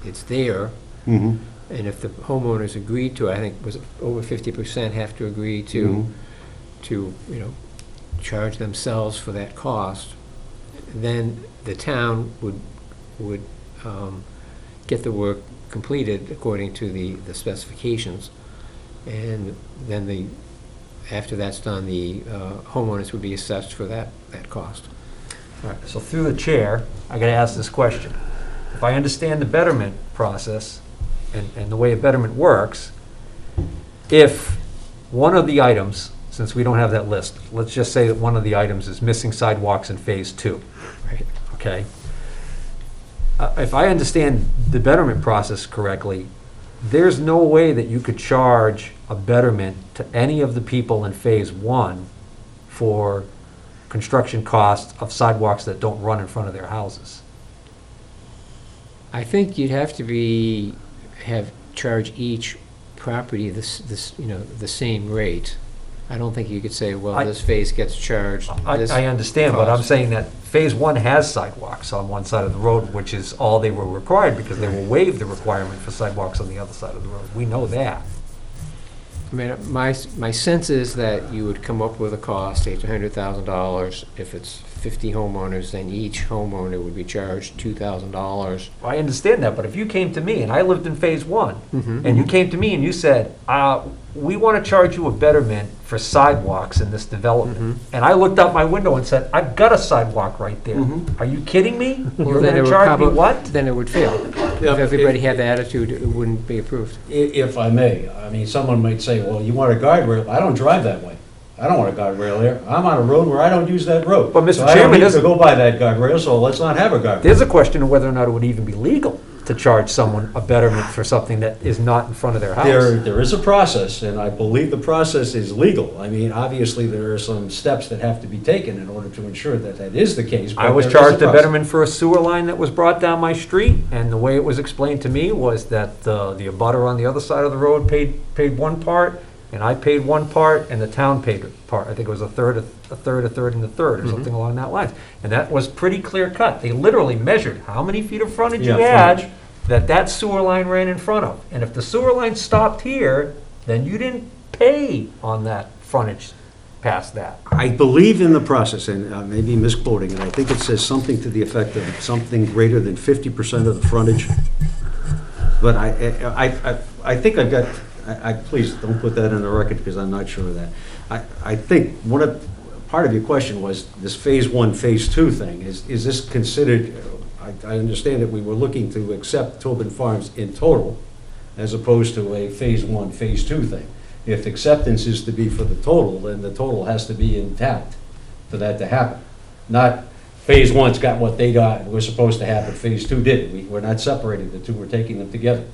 it's there, Mm-hmm. and if the homeowners agree to, I think, was it over 50% have to agree to, charge themselves for that cost, then the town would get the work completed according to the specifications. And then after that's done, the homeowners would be assessed for that cost. All right, so through the chair, I gotta ask this question. If I understand the betterment process and the way a betterment works, if one of the items, since we don't have that list, let's just say that one of the items is missing sidewalks in phase two, Right. okay? If I understand the betterment process correctly, there's no way that you could charge a betterment to any of the people in phase one for construction costs of sidewalks that don't run in front of their houses. I think you'd have to charge each property the same rate. I don't think you could say, well, this phase gets charged this I understand, but I'm cost. saying that phase one has sidewalks on one side of the road, which is all they were required, because they will waive the requirement for sidewalks on the other side of the road. We know that. I mean, my sense is that you would come up with a cost, say, $100,000. If it's 50 homeowners, then each homeowner would be charged $2,000. I understand that, but if you came to me, and I lived in phase one, Mhm. and you came to me and you said, we want to charge you a betterment for sidewalks in this development. Mhm. And I looked out my window and said, I've got a sidewalk right there. Mhm. Are you kidding me? Well, You're then going it to would charge me probably- what? Then it would fail. Yeah, If everybody had the attitude, it wouldn't be approved. If I may, I mean, someone might say, well, you want a guardrail? I don't drive that way. I don't want a guardrail there. I'm on a road where I don't use that road. But, Mr. So I don't Chairman, need is- to go by that guardrail, so let's not have a guardrail. There's a question of whether or not it would even be legal to charge someone a betterment for something that is not in front of their house. There is a process, and I believe the process is legal. I mean, obviously, there are some steps that have to be taken in order to ensure that that is the case. I but was there is a charged a process. betterment for a sewer line that was brought down my street, and the way it was explained to me was that the abutter on the other side of the road paid one part, and I paid one part, and the town paid a part. I think it was a third, and a third, or something along that line. And that was pretty clear cut. They literally measured how many feet of frontage you Yeah, had frontage. that sewer line ran in front of. And if the sewer line stopped here, then you didn't pay on that frontage past that. I believe in the process, and maybe misquoting it, I think it says something to the effect of something greater than 50% of the frontage. But I think I've got, please don't put that in the record because I'm not sure of that. I think part of your question was this phase 1, phase 2 thing. Is this considered, I understand that we were looking to accept Tobin Farms in total as opposed to a phase 1, phase 2 thing. If acceptance is to be for the total, then the total has to be intact for that to happen. Not phase 1's got what they got, was supposed to happen, phase 2 didn't. We're not separating the two, we're taking them together.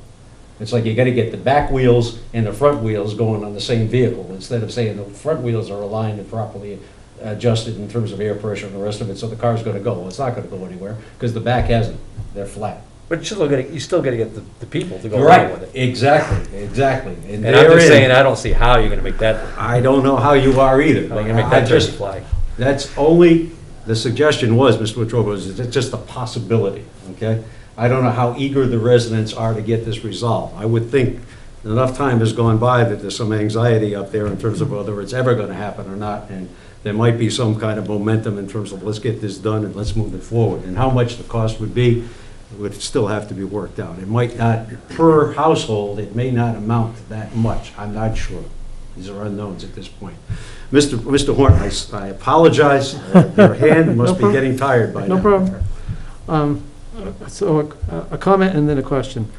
It's like you gotta get the back wheels and the front wheels going on the same vehicle, instead of saying the front wheels are aligned and properly adjusted in terms of air pressure and the rest of it, so the car's gonna go. Well, it's not gonna go anywhere, because the back hasn't, they're flat. But you still gotta get the people to go You're along right, with it. exactly. And I'm just saying, I don't see how you're gonna make that, I don't know how you are either. how you're gonna make that dirty fly. That's only, the suggestion was, Mr. Wetruba, is it's just a possibility, okay? I don't know how eager the residents are to get this resolved. I would think enough time has gone by that there's some anxiety up there in terms of whether it's ever gonna happen or not, and there might be some kind of momentum in terms of let's get this done and let's move it forward. And how much the cost would be would still have to be worked out. It might not, per household, it may not amount to that much. I'm not sure. These are unknowns at this point. Mr. Horn, I apologize. Your hand must be getting tired by now. No problem. So a comment and then a question.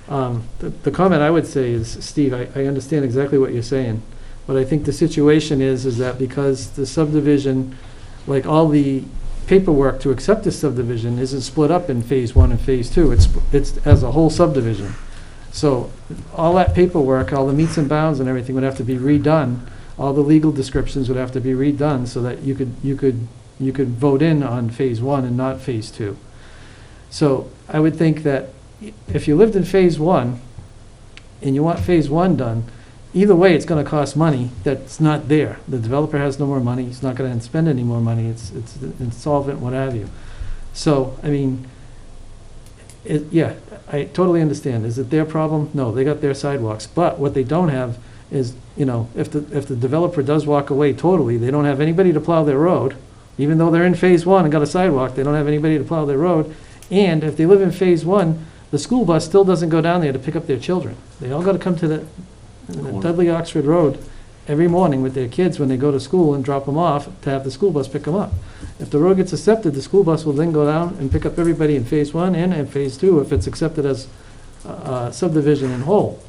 The comment I would say is, Steve, I understand exactly what you're saying, but I think the situation is that because the subdivision, like all the paperwork to accept this subdivision isn't split up in phase 1 and phase 2, it's as a whole subdivision. So all that paperwork, all the meets and bounds and everything would have to be redone. All the legal descriptions would have to be redone so that you could vote in on phase 1 and not phase 2. So I would think that if you lived in phase 1 and you want phase 1 done, either way, it's gonna cost money that's not there. The developer has no more money, he's not gonna spend any more money, it's insolvent, what have you. So, I mean, yeah, I totally understand. Is it their problem? No, they got their sidewalks. But what they don't have is, if the developer does walk away totally, they don't have anybody to plow their road. Even though they're in phase 1 and got a sidewalk, they don't have anybody to plow their road. And if they live in phase 1, the school bus still doesn't go down there to pick up their children. They all gotta come to the Dudley Oxford Road every morning with their kids when they go to school and drop them off to have the school bus pick them up. If the road gets accepted, the school bus will then go down and pick up everybody in phase 1 and in phase 2 if it's accepted as subdivision in whole.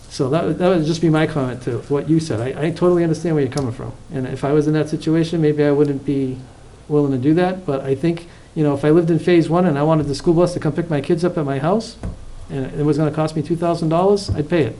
So that would just be my comment to what you said. I totally understand where you're coming from. And if I was in that situation, maybe I wouldn't be willing to do that. But I think, if I lived in phase 1 and I wanted the school bus to come pick my kids up at my house, and it was gonna cost me $2,000, I'd pay it.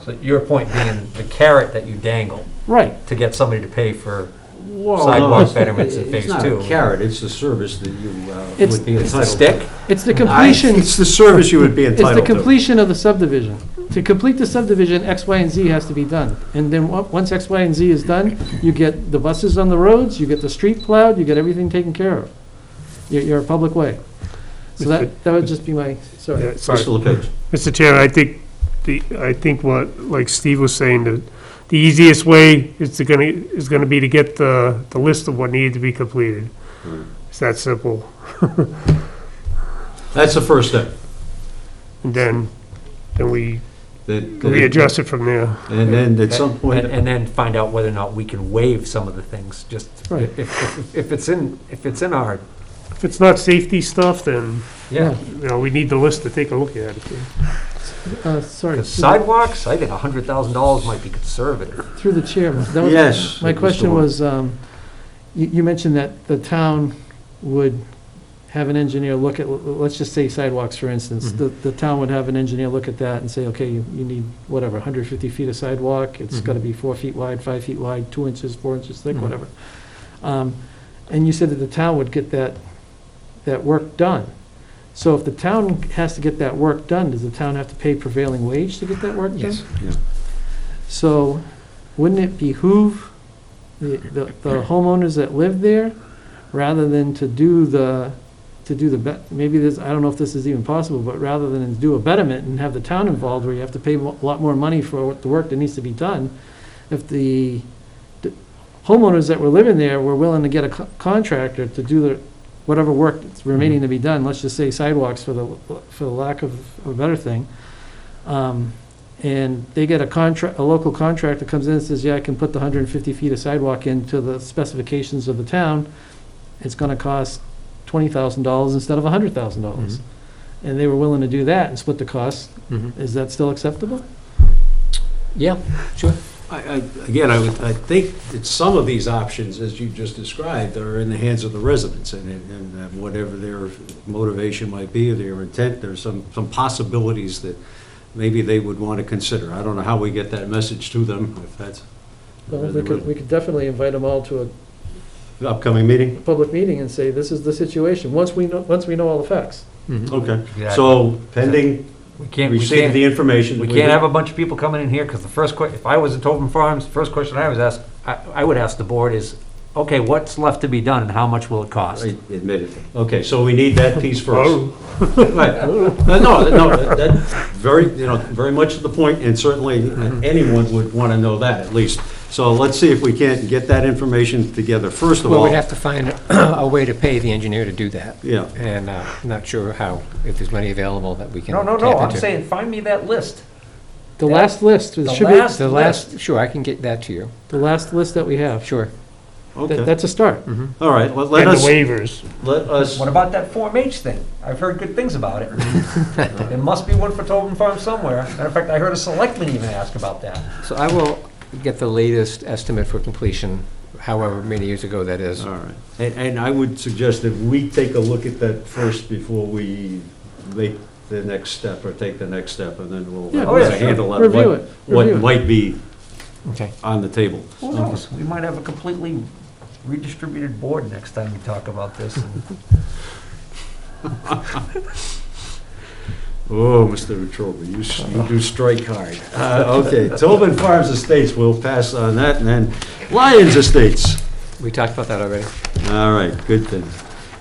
So your point being the carrot that you dangle Right. to get somebody to pay for Well, sidewalk betterments in phase It's not 2. a carrot, it's the service that you It's- would be It's entitled the to. stick? It's the completion. It's the service you would be It's the entitled to. completion of the subdivision. To complete the subdivision, X, Y, and Z has to be done. And then once X, Y, and Z is done, you get the buses on the roads, you get the street plowed, you get everything taken care of. You're a public way. So that would just be my, sorry. Yeah, sorry. Mr. LePage. Mr. Chairman, I think what, like Steve was saying, the easiest way is gonna be to get the list of what needed to be completed. It's that simple. That's the first step. And then we That- adjust it from there. And then at some point, And then find out whether or not we can waive some of the things, just, Right. if it's in our, If it's not safety stuff, then, yeah. we need the list to take a look at it. Sorry. The sidewalks, I think $100,000 might be conservative. Through the chair. That was- yes. My Mr. question Horn. was, you mentioned that the town would have an engineer look at, let's just say sidewalks, for instance. The town would have an engineer look at that and say, okay, you need, whatever, 150 feet of sidewalk, it's gotta be 4 feet wide, 5 feet wide, 2 inches, 4 inches thick, whatever. And you said that the town would get that work done. So if the town has to get that work done, does the town have to pay prevailing wage to get that work done? Yes. Yeah. So wouldn't it behoove the homeowners that live there, rather than to do the, maybe this, I don't know if this is even possible, but rather than do a betterment and have the town involved where you have to pay a lot more money for the work that needs to be done, if the homeowners that were living there were willing to get a contractor to do the, whatever work that's remaining to be done, let's just say sidewalks for the lack of a better thing, and they get a local contractor comes in and says, yeah, I can put the 150 feet of sidewalk into the specifications of the town, it's gonna cost $20,000 instead of $100,000. And they were willing to do that and split the cost. Is that still acceptable? Yeah, sure. Again, I think that some of these options, as you just described, are in the hands of the residents, and whatever their motivation might be, or their intent, there's some possibilities that maybe they would want to consider. I don't know how we get that message to them, if that's Well, we could definitely invite them all to the upcoming meeting. a public meeting and say, this is the situation, once we know all the facts. Okay, Yeah. so pending We can't, receipt of the information. we can't have a bunch of people coming in here, because the first if I was at Tobin Farms, the first question I was asked, I would ask the board is, okay, what's left to be done and how much will it cost? Admittedly. Okay, so we need that piece first. Right. No, that's very much to the point, and certainly anyone would want to know that, at least. So let's see if we can't get that information together, first of all. Well, we'd have to find a way to pay the engineer to do that. Yeah. And I'm not sure how, if there's money available that we can No, tap I'm into. saying, find me that list. The last list, it The should be, last The last, sure, I can get that to you. the last list that we have. Sure. Okay, That's a start. all right, let And the us, waivers. let us, What about that Form H thing? I've heard good things about it. There must be one for Tobin Farms somewhere. Matter of fact, I heard a selectman even ask about that. So I will get the latest estimate for completion, however many years ago that is. all right. And I would suggest that we take a look at that first before we make the next step, or take the next step, and then we'll Yeah, have oh, yeah, a sure. handle on Review it, what review it. might be Okay. on the table. Who knows? We might have a completely redistributed board next time we talk about this. Oh, Mr. Wetruba, you do strike hard. Okay, Tobin Farms Estates, we'll pass on that, and then Lyons Estates. We talked about that already. All right, good thing.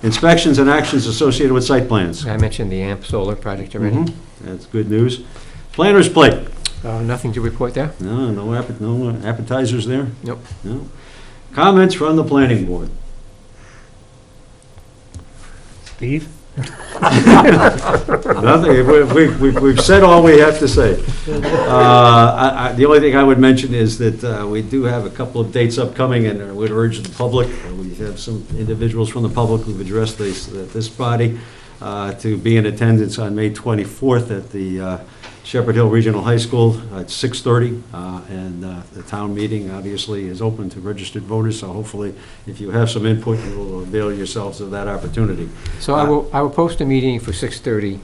Inspections and actions associated with site plans. I mentioned the AMP solar project already. Mhm, that's good news. Planner's plate. Nothing to report there? No appetizers there? Nope. No. Comments from the planning board. Steve? Nothing, we've said all we have to say. The only thing I would mention is that we do have a couple of dates upcoming, and I would urge the public, we have some individuals from the public who've addressed this body, to be in attendance on May 24th at the Shepherd Hill Regional High School at 6:30, and the town meeting obviously is open to registered voters, so hopefully if you have some input, you will avail yourselves of that opportunity. So I will post a meeting for 6:30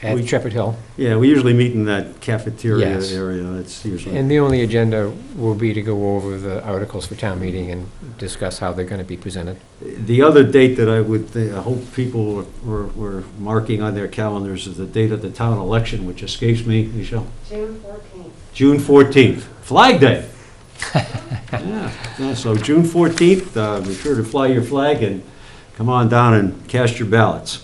at We- Shepherd Hill. Yeah, we usually meet in that cafeteria Yes. area, it's usually. And the only agenda will be to go over the articles for town meeting and discuss how they're going to be presented. The other date that I would hope people were marking on their calendars is the date of the town election, which escapes me, Michelle. June 14th. June 14th, Flag Day. Yeah, so June 14th, be sure to fly your flag and come on down and cast your ballots.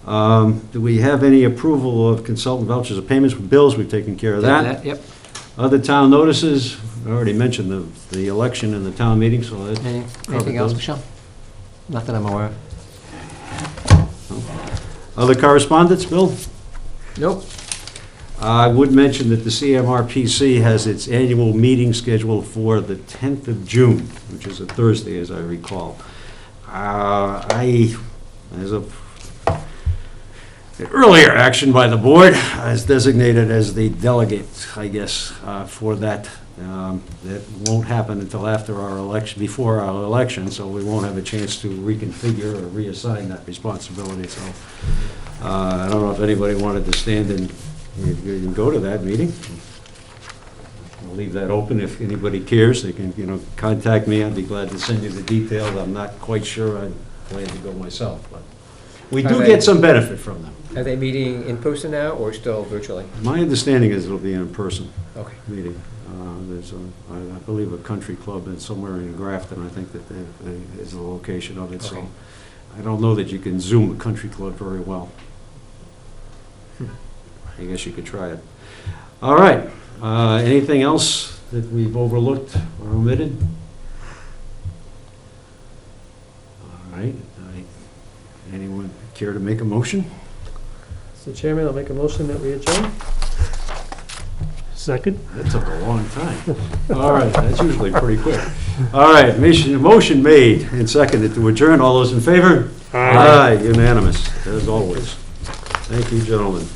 Do we have any approval of consultant vouchers or payments with bills? We've taken care of that. Yep. Other town notices, I already mentioned the election and the town meeting, so that. Anything else, Michelle? Not that I'm aware of. Other correspondence, Bill? Nope. I would mention that the CMRPC has its annual meeting scheduled for the 10th of June, which is a Thursday, as I earlier action by the board, as designated as the delegate, I guess, for that. That won't happen until after our election, before our election, so we won't have a chance to reconfigure or reassign that responsibility, so. I don't know if anybody wanted to stand and go to that meeting. I'll leave that open if anybody cares. They can, contact me. I'd be glad to send you the details. I'm not quite sure I plan to go myself, but we do get some benefit from them. Are they meeting in person now or still virtually? My understanding is it'll be an in-person Okay. meeting. There's, I believe, a country club that's somewhere in Grafton. I think that is the location of it, so Okay. I don't know that you can Zoom a country club very well. I guess you could try it. All right. Anything else that we've overlooked or omitted? All right. Anyone care to make a motion? Mr. Chairman, I'll make a motion that we adjourn. Second? That took a long time. All right, that's usually pretty quick. All right, motion made and seconded to adjourn. All those in favor? Aye, unanimous, as always. Thank you, gentlemen.